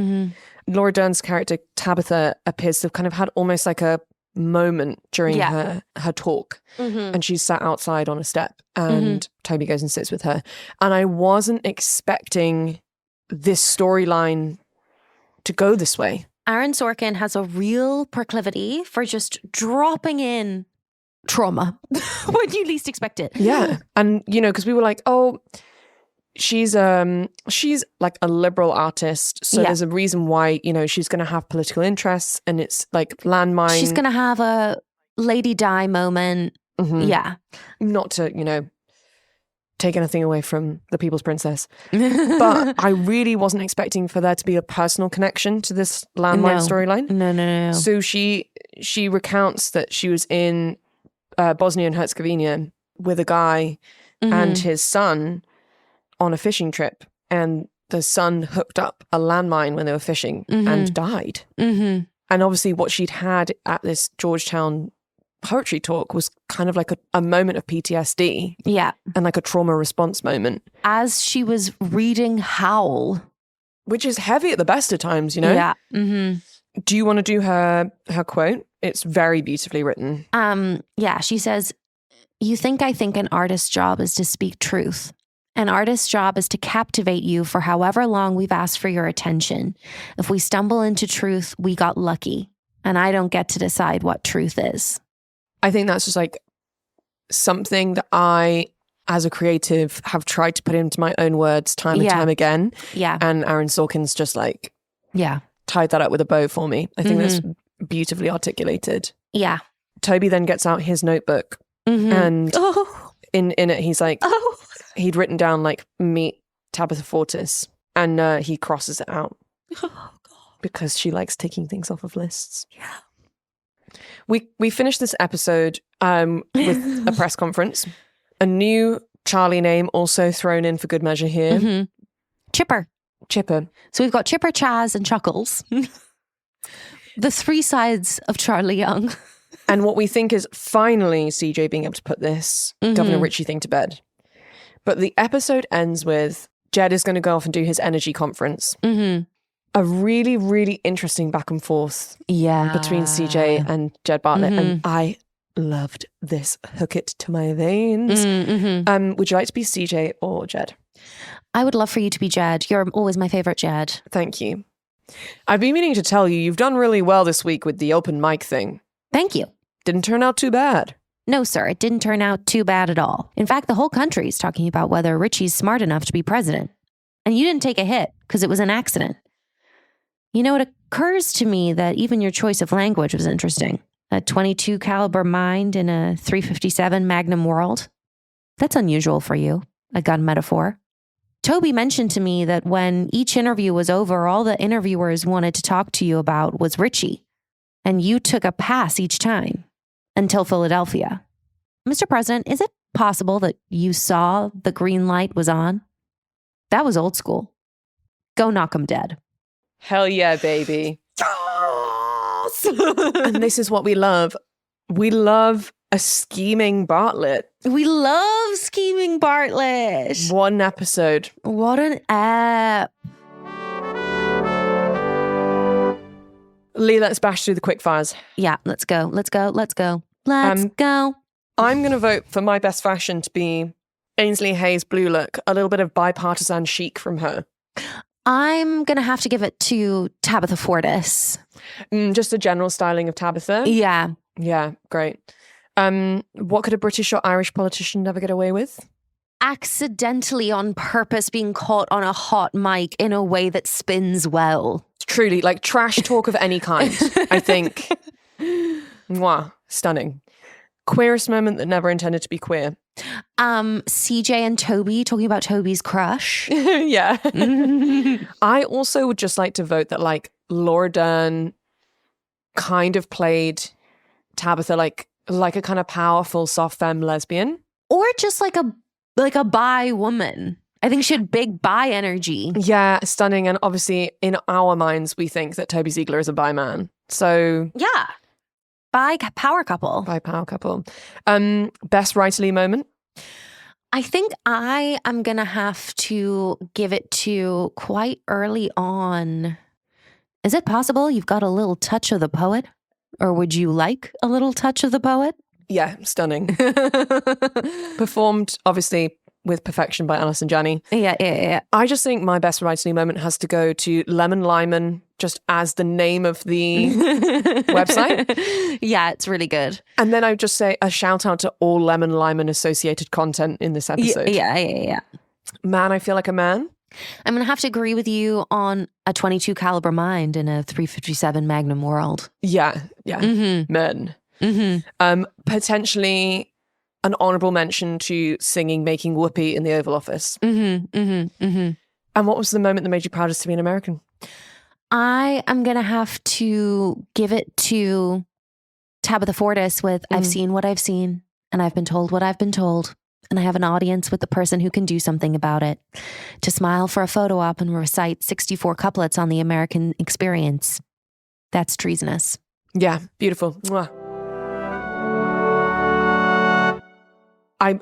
Laura Dern's character, Tabitha, appears to have kind of had almost like a moment during her talk. And she's sat outside on a step and Toby goes and sits with her. And I wasn't expecting this storyline to go this way. Aaron Sorkin has a real proclivity for just dropping in trauma when you least expect it. Yeah. And, you know, because we were like, oh, she's like a liberal artist. So there's a reason why, you know, she's going to have political interests and it's like landmine. She's going to have a Lady Di moment. Yeah. Not to, you know, take anything away from the People's Princess. But I really wasn't expecting for there to be a personal connection to this landmine storyline. No. So she recounts that she was in Bosnia and Herzegovina with a guy and his son on a fishing trip, and the son hooked up a landmine when they were fishing and died. And obviously what she'd had at this Georgetown poetry talk was kind of like a moment of PTSD. Yeah. And like a trauma response moment. As she was reading Howl. Which is heavy at the best of times, you know? Yeah. Do you want to do her quote? It's very beautifully written. Yeah, she says, You think I think an artist's job is to speak truth. An artist's job is to captivate you for however long we've asked for your attention. If we stumble into truth, we got lucky. And I don't get to decide what truth is. I think that's just like something that I, as a creative, have tried to put into my own words time and time again. Yeah. And Aaron Sorkin's just like Yeah. tied that up with a bow for me. I think that's beautifully articulated. Yeah. Toby then gets out his notebook and in it he's like, he'd written down like, meet Tabitha Fortis, and he crosses it out because she likes taking things off of lists. Yeah. We finished this episode with a press conference. A new Charlie name also thrown in for good measure here. Chipper. So we've got Chipper, Chaz, and Chuckles. The three sides of Charlie Young. And what we think is finally CJ being able to put this Governor Richie thing to bed. But the episode ends with Jed is going to go off and do his energy conference. A really, really interesting back and forth between CJ and Jed Bartlet. And I loved this. Hook it to my veins. Would you like to be CJ or Jed? I would love for you to be Jed. You're always my favorite Jed. Thank you. I've been meaning to tell you, you've done really well this week with the open mic thing. Thank you. Didn't turn out too bad. No, sir, it didn't turn out too bad at all. In fact, the whole country is talking about whether Richie's smart enough to be president. And you didn't take a hit because it was an accident. You know, it occurs to me that even your choice of language was interesting. A .22 caliber mind in a .357 Magnum world. That's unusual for you, a gun metaphor. Toby mentioned to me that when each interview was over, all the interviewers wanted to talk to you about was Richie. And you took a pass each time until Philadelphia. Mr. President, is it possible that you saw the green light was on? That was old school. Go knock 'em dead. Hell yeah, baby. And this is what we love. We love a scheming Bartlet. We love scheming Bartlet. One episode. What an app. Leigh, let's bash through the quick fires. Yeah, let's go. Let's go. I'm going to vote for my best fashion to be Ainsley Hayes' blue look. A little bit of bipartisan chic from her. I'm going to have to give it to Tabitha Fortis. Just a general styling of Tabitha. Yeah. Yeah, great. What could a British or Irish politician never get away with? Accidentally on purpose being caught on a hot mic in a way that spins well. Truly, like trash talk of any kind, I think. Mwah, stunning. Queerest moment that never intended to be queer. CJ and Toby talking about Toby's crush. Yeah. I also would just like to vote that like Laura Dern kind of played Tabitha like a kind of powerful soft femme lesbian. Or just like a bi woman. I think she had big bi energy. Yeah, stunning. And obviously in our minds, we think that Toby Ziegler is a bi man. So yeah. Bi power couple. Bi power couple. Best writerly moment? I think I am going to have to give it to quite early on. Is it possible you've got a little touch of the poet? Or would you like a little touch of the poet? Yeah, stunning. Performed, obviously, with perfection by Alison Janney. Yeah. I just think my best writing moment has to go to Lemon Lyman, just as the name of the website. Yeah, it's really good. And then I would just say a shout out to all Lemon Lyman associated content in this episode. Yeah. Man, I feel like a man. I'm going to have to agree with you on a .22 caliber mind in a .357 Magnum world. Yeah. Men. Potentially an honourable mention to singing Making Whoopee in the Oval Office. And what was the moment that made you proudest to be an American? I am going to have to give it to Tabitha Fortis with I've seen what I've seen and I've been told what I've been told. And I have an audience with the person who can do something about it. To smile for a photo op and recite 64 couplets on the American experience. That's treasonous. Yeah, beautiful. Mwah. I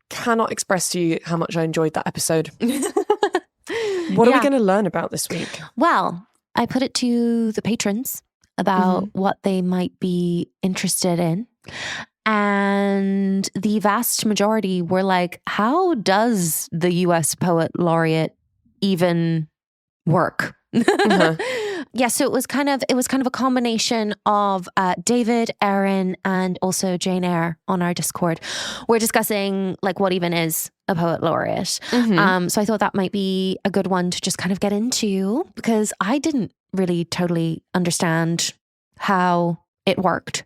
cannot express to you how much I enjoyed that episode. What are we going to learn about this week? Well, I put it to the patrons about what they might be interested in. And the vast majority were like, how does the US Poet Laureate even work? Yeah, so it was kind of a combination of David, Erin, and also Jane Eyre on our Discord. We're discussing like what even is a poet laureate. So I thought that might be a good one to just kind of get into, because I didn't really totally understand how it worked,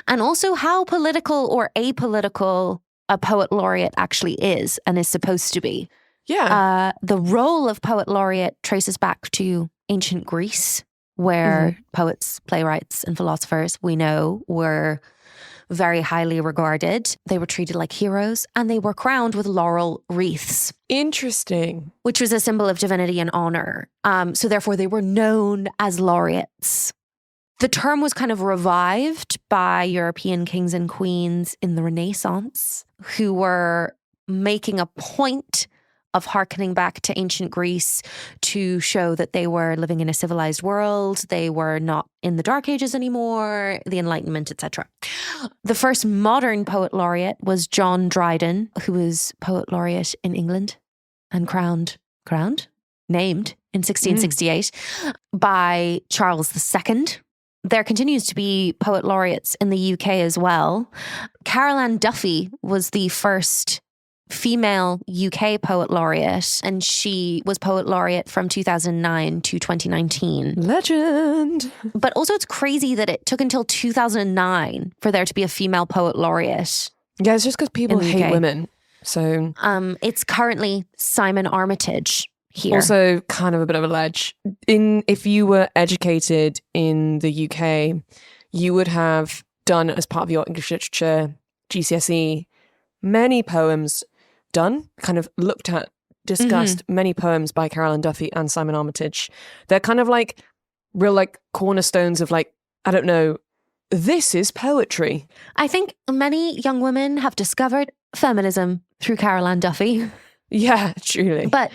and also how political or apolitical a poet laureate actually is and is supposed to be. Yeah. The role of poet laureate traces back to ancient Greece, where poets, playwrights, and philosophers, we know, were very highly regarded. They were treated like heroes, and they were crowned with laurel wreaths. Interesting. Which was a symbol of divinity and honor. So therefore, they were known as laureates. The term was kind of revived by European kings and queens in the Renaissance, who were making a point of hearkening back to ancient Greece to show that they were living in a civilized world. They were not in the Dark Ages anymore, the Enlightenment, etc. The first modern poet laureate was John Dryden, who was poet laureate in England and named in 1668 by Charles II. There continues to be poet laureates in the UK as well. Carol Ann Duffy was the first female UK poet laureate, and she was poet laureate from 2009 to 2019. Legend. But also it's crazy that it took until 2009 for there to be a female poet laureate. Yeah, it's just because people hate UK. women. So it's currently Simon Armitage here. Also kind of a bit of a ledge. If you were educated in the UK, you would have done as part of your English literature GCSE many poems done, kind of looked at, discussed many poems by Carol Ann Duffy and Simon Armitage. They're kind of like real like cornerstones of like, I don't know, this is poetry. I think many young women have discovered feminism through Carol Ann Duffy. Yeah, truly. But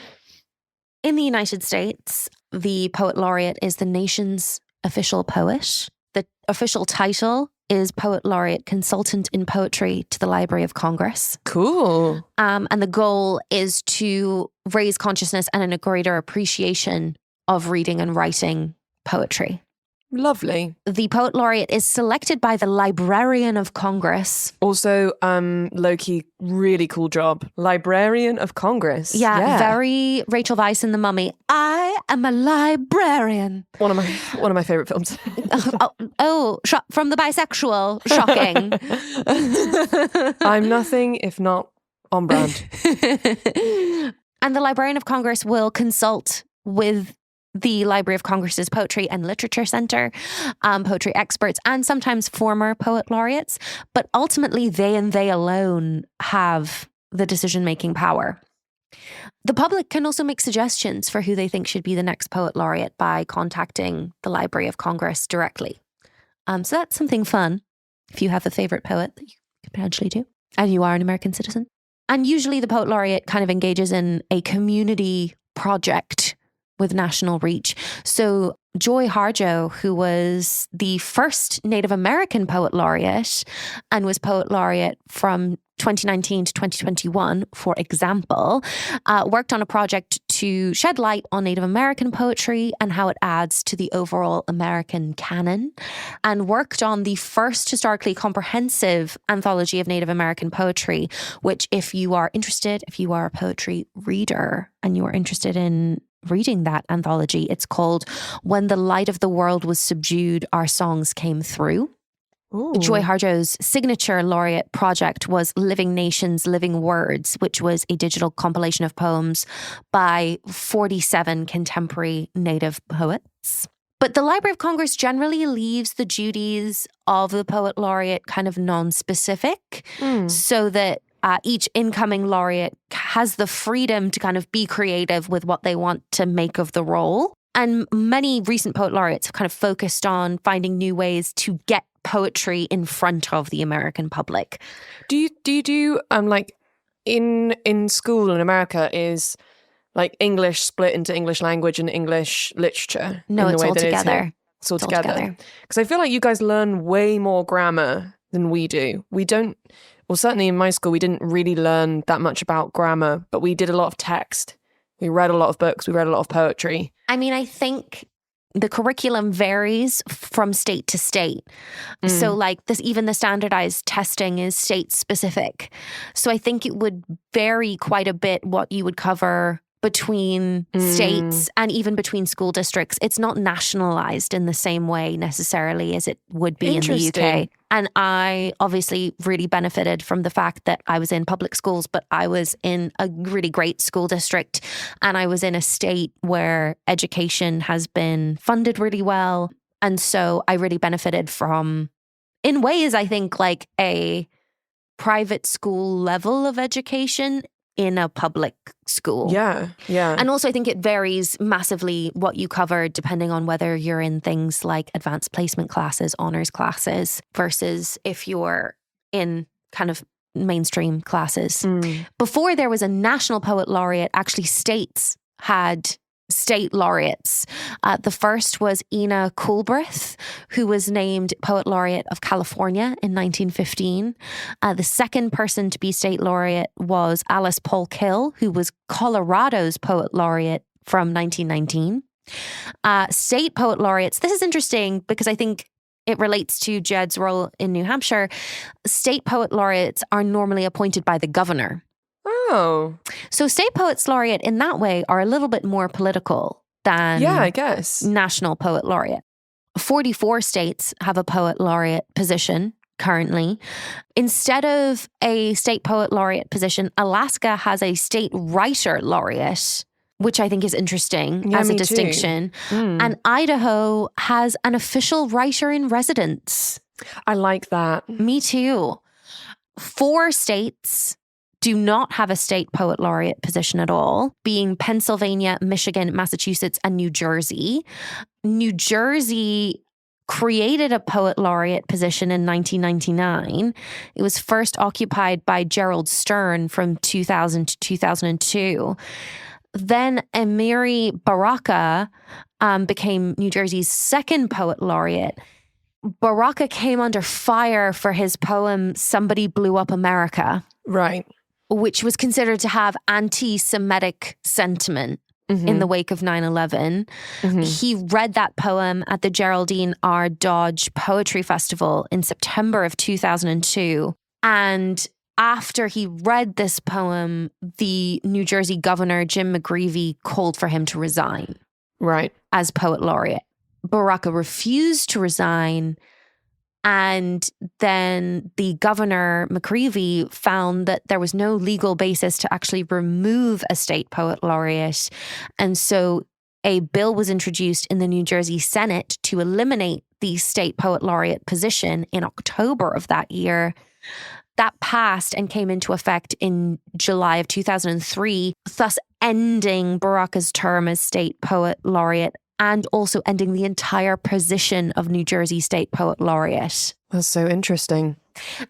in the United States, the poet laureate is the nation's official poet. The official title is Poet Laureate Consultant in Poetry to the Library of Congress. Cool. And the goal is to raise consciousness and a greater appreciation of reading and writing poetry. Lovely. The Poet Laureate is selected by the Librarian of Congress. Also, low-key, really cool job. Librarian of Congress. Yeah, very Rachel Weisz in The Mummy. I am a librarian. One of my favorite films. From the bisexual. Shocking. I'm nothing if not on brand. And the Librarian of Congress will consult with the Library of Congress's Poetry and Literature Center, poetry experts, and sometimes former poet laureates. But ultimately, they and they alone have the decision-making power. The public can also make suggestions for who they think should be the next poet laureate by contacting the Library of Congress directly. So that's something fun if you have a favorite poet that you could potentially do, and you are an American citizen. And usually the poet laureate kind of engages in a community project with national reach. So Joy Harjo, who was the first Native American poet laureate and was poet laureate from 2019 to 2021, for example, worked on a project to shed light on Native American poetry and how it adds to the overall American canon, and worked on the first historically comprehensive anthology of Native American poetry, which if you are interested, if you are a poetry reader and you are interested in reading that anthology, it's called When the Light of the World Was Subdued, Our Songs Came Through. Ooh. Joy Harjo's signature laureate project was Living Nations, Living Words, which was a digital compilation of poems by 47 contemporary Native poets. But the Library of Congress generally leaves the duties of the poet laureate kind of non-specific, so that each incoming laureate has the freedom to kind of be creative with what they want to make of the role. And many recent poet laureates have kind of focused on finding new ways to get poetry in front of the American public. Do you do like in school in America, is like English split into English language and English literature? No, in it's the way all that together. It's all together. Because I feel like you guys learn way more grammar than we do. We don't, well, certainly in my school, we didn't really learn that much about grammar, but we did a lot of text. We read a lot of books. We read a lot of poetry. I mean, I think the curriculum varies from state to state. So like this, even the standardized testing is state specific. So I think it would vary quite a bit what you would cover between states and even between school districts. It's not nationalized in the same way necessarily as it would be in the UK. And I obviously really benefited from the fact that I was in public schools, but I was in a really great school district and I was in a state where education has been funded really well. And so I really benefited from, in ways, I think like a private school level of education in a public school. Yeah. And also I think it varies massively what you cover depending on whether you're in things like advanced placement classes, honors classes, versus if you're in kind of mainstream classes. Before there was a national poet laureate, actually states had state laureates. The first was Ina Coolbrith, who was named Poet Laureate of California in 1915. The second person to be state laureate was Alice Paul Kill, who was Colorado's Poet Laureate from 1919. State poet laureates, this is interesting because I think it relates to Jed's role in New Hampshire. State poet laureates are normally appointed by the governor. Oh. So state poets laureate in that way are a little bit more political than I guess. national poet laureate. 44 states have a poet laureate position currently. Instead of a state poet laureate position, Alaska has a state writer laureate, which I think is interesting as a distinction. And Idaho has an official writer in residence. I like that. Me too. 4 states do not have a state poet laureate position at all, being Pennsylvania, Michigan, Massachusetts, and New Jersey. New Jersey created a poet laureate position in 1999. It was first occupied by Gerald Stern from 2000 to 2002. Then Amiri Baraka became New Jersey's second poet laureate. Baraka came under fire for his poem, Somebody Blew Up America. Right. Which was considered to have anti-Semitic sentiment in the wake of 9/11. He read that poem at the Geraldine R. Dodge Poetry Festival in September of 2002. And after he read this poem, the New Jersey governor, Jim McGreevey, called for him to resign. Right. As poet laureate. Baraka refused to resign. And then the governor, McGreevey, found that there was no legal basis to actually remove a state poet laureate. And so a bill was introduced in the New Jersey Senate to eliminate the state poet laureate position in October of that year. That passed and came into effect in July of 2003, thus ending Baraka's term as state poet laureate and also ending the entire position of New Jersey State Poet Laureate. That's so interesting.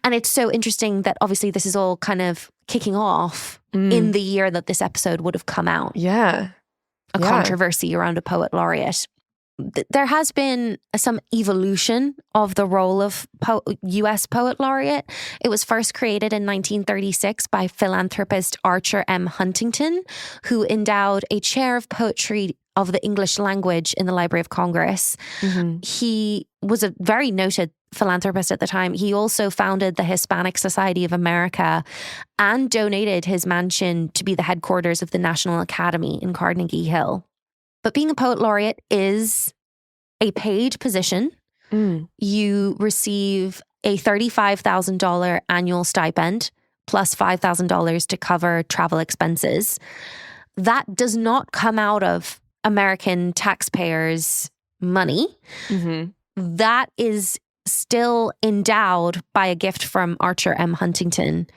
And it's so interesting that obviously this is all kind of kicking off in the year that this episode would have come out. Yeah. A controversy around a poet laureate. There has been some evolution of the role of U.S. Poet Laureate. It was first created in 1936 by philanthropist Archer M. Huntington, who endowed a chair of poetry of the English language in the Library of Congress. He was a very noted philanthropist at the time. He also founded the Hispanic Society of America and donated his mansion to be the headquarters of the National Academy in Carnegie Hill. But being a poet laureate is a paid position. You receive a $35,000 annual stipend plus $5,000 to cover travel expenses. That does not come out of American taxpayers' money. That is still endowed by a gift from Archer M. Huntington,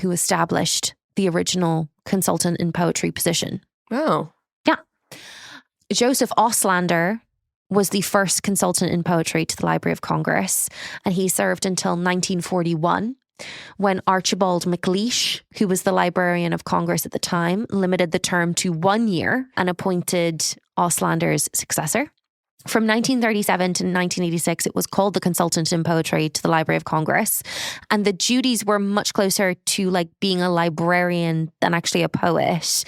who established the original consultant in poetry position. Oh. Yeah. Joseph Auslander was the first consultant in poetry to the Library of Congress, and he served until 1941, when Archibald MacLeish, who was the Librarian of Congress at the time, limited the term to 1 year and appointed Auslander's successor. From 1937 to 1986, it was called the Consultant in Poetry to the Library of Congress. And the duties were much closer to like being a librarian than actually a poet.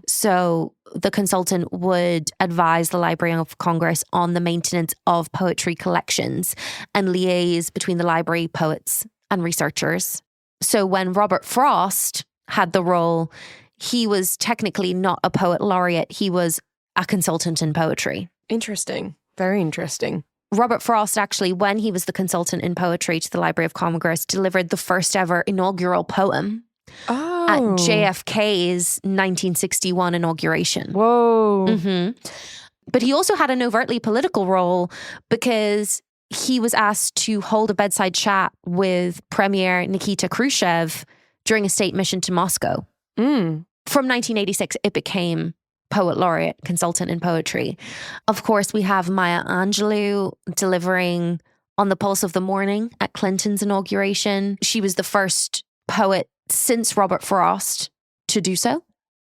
So the consultant would advise the Library of Congress on the maintenance of poetry collections and liaise between the library, poets, and researchers. So when Robert Frost had the role, he was technically not a poet laureate. He was a consultant in poetry. Interesting. Very interesting. Robert Frost actually, when he was the consultant in poetry to the Library of Congress, delivered the first ever inaugural poem at JFK's 1961 inauguration. Whoa. But he also had an overtly political role because he was asked to hold a bedside chat with Premier Nikita Khrushchev during a state mission to Moscow. From 1986, it became Poet Laureate, Consultant in Poetry. Of course, we have Maya Angelou delivering On the Pulse of the Morning at Clinton's inauguration. She was the first poet since Robert Frost to do so.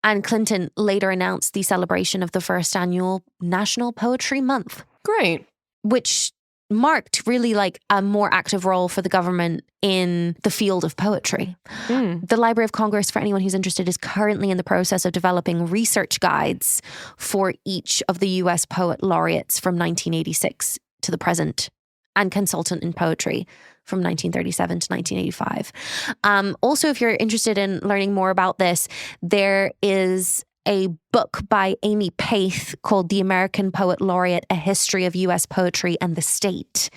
And Clinton later announced the celebration of the first annual National Poetry Month. Great. Which marked really like a more active role for the government in the field of poetry. The Library of Congress, for anyone who's interested, is currently in the process of developing research guides for each of the US poet laureates from 1986 to the present, and consultant in poetry from 1937 to 1985. Also, if you're interested in learning more about this, there is a book by Amy Paith called The American Poet Laureate, A History of U.S. Poetry and the State,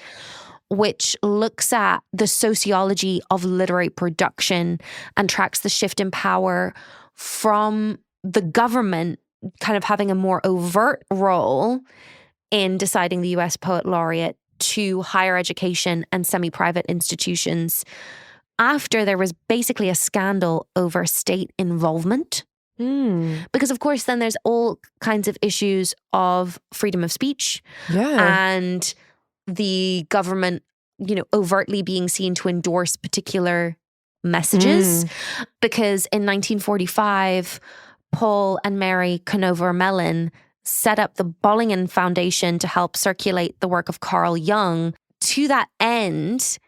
which looks at the sociology of literary production and tracks the shift in power from the government kind of having a more overt role in deciding the U.S. Poet Laureate to higher education and semi-private institutions after there was basically a scandal over state involvement. Because, of course, then there's all kinds of issues of freedom of speech and the government, you know, overtly being seen to endorse particular messages. Because in 1945, Paul and Mary Conover Mellon set up the Bollingen Foundation to help circulate the work of Carl Jung. To that end,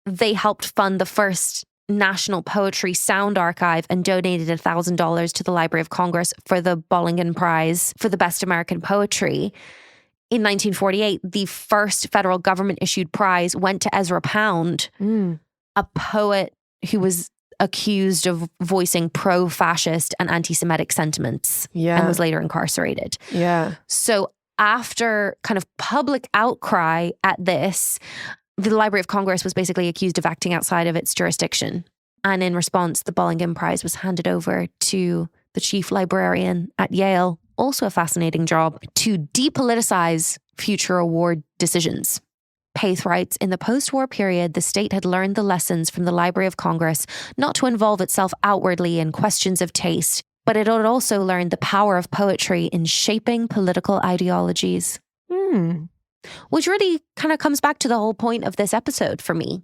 they helped fund the first National Poetry Sound Archive and donated $1,000 to the Library of Congress for the Bollingen Prize for the Best American Poetry. In 1948, the first federal government issued prize went to Ezra Pound, a poet who was accused of voicing pro-fascist and anti-Semitic sentiments and was later incarcerated. So after kind of public outcry at this, the Library of Congress was basically accused of acting outside of its jurisdiction. And in response, the Bollingen Prize was handed over to the chief librarian at Yale, also a fascinating job, to depoliticize future award decisions. Paith writes, in the post-war period, the state had learned the lessons from the Library of Congress not to involve itself outwardly in questions of taste, but it had also learned the power of poetry in shaping political ideologies. Which really kind of comes back to the whole point of this episode for me.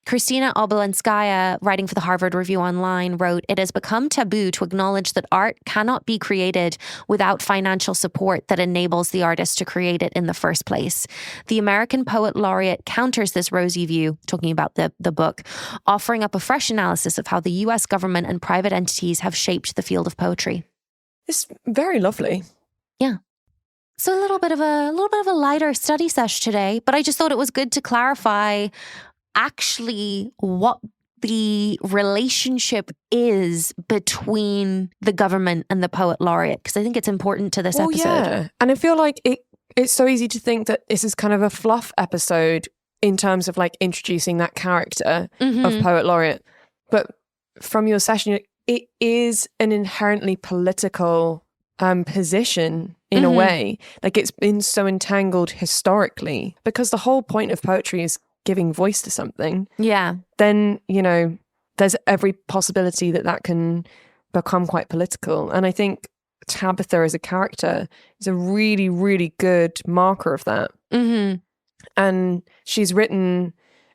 Christina Obolenskaya, writing for the Harvard Review Online, wrote, "It has become taboo to acknowledge that art cannot be created without financial support that enables the artist to create it in the first place. The American Poet Laureate counters this rosy view," talking about the book, "offering up a fresh analysis of how the US government and private entities have shaped the field of poetry." It's very lovely. Yeah. So a little bit of a lighter study sesh today, but I just thought it was good to clarify actually what the relationship is between the government and the poet laureate, because I think it's important to this episode. Yeah. And I feel like it's so easy to think that this is kind of a fluff episode in terms of like introducing that character of poet laureate. But from your session, it is an inherently political position in a way. Like it's been so entangled historically because the whole point of poetry is giving voice to something. Then, you know, there's every possibility that can become quite political. And I think Tabitha as a character is a really, really good marker of that. And she's written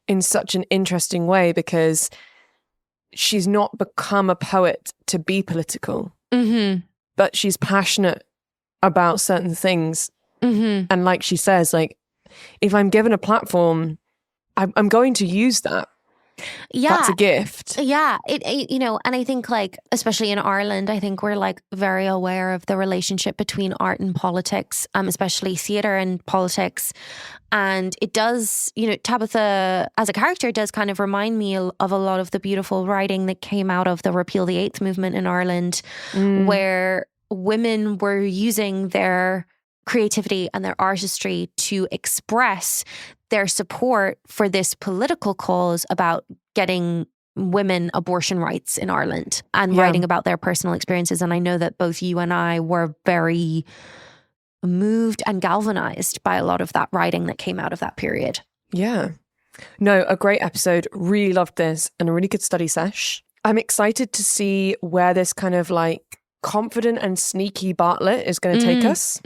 in such an interesting way because she's not become a poet to be political, but she's passionate about certain things And like she says, like, if I'm given a platform, I'm going to use that. Yeah. That's a gift. Yeah. It, and I think like, especially in Ireland, I think we're like very aware of the relationship between art and politics, especially theatre and politics. And it does, Tabitha as a character does kind of remind me of a lot of the beautiful writing that came out of the Repeal the Eighth movement in Ireland, where women were using their creativity and their artistry to express their support for this political cause about getting women abortion rights in Ireland and writing about their personal experiences. And I know that both you and I were very moved and galvanized by a lot of that writing that came out of that period. Yeah. No, a great episode. Really loved this and a really good study sesh. I'm excited to see where this kind of like confident and sneaky Bartlet is going to take us.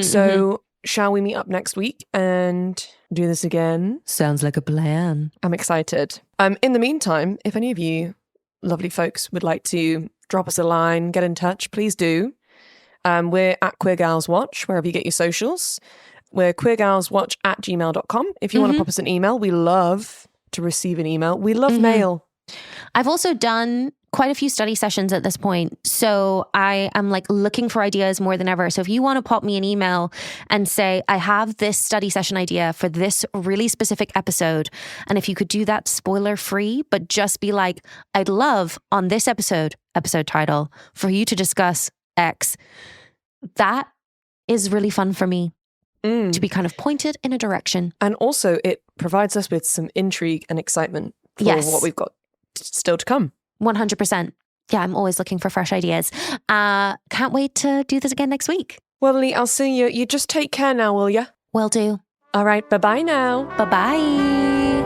So shall we meet up next week and do this again? Sounds like a plan. I'm excited. In the meantime, if any of you lovely folks would like to drop us a line, get in touch, please do. We're at Queer Gals Watch, wherever you get your socials. We're queergalswatch@gmail.com. If you want to pop us an email, we love to receive an email. We love mail. I've also done quite a few study sessions at this point. So I am like looking for ideas more than ever. So if you want to pop me an email and say, I have this study session idea for this really specific episode. And if you could do that spoiler free, but just be like, I'd love on this episode title for you to discuss X. That is really fun for me to be kind of pointed in a direction. And also it provides us with some intrigue and excitement for what we've got still to come. 100%. Yeah, I'm always looking for fresh ideas. Can't wait to do this again next week. Well, Leigh, I'll see you. You just take care now, will you? Will do. All right. Bye-bye now. Bye-bye.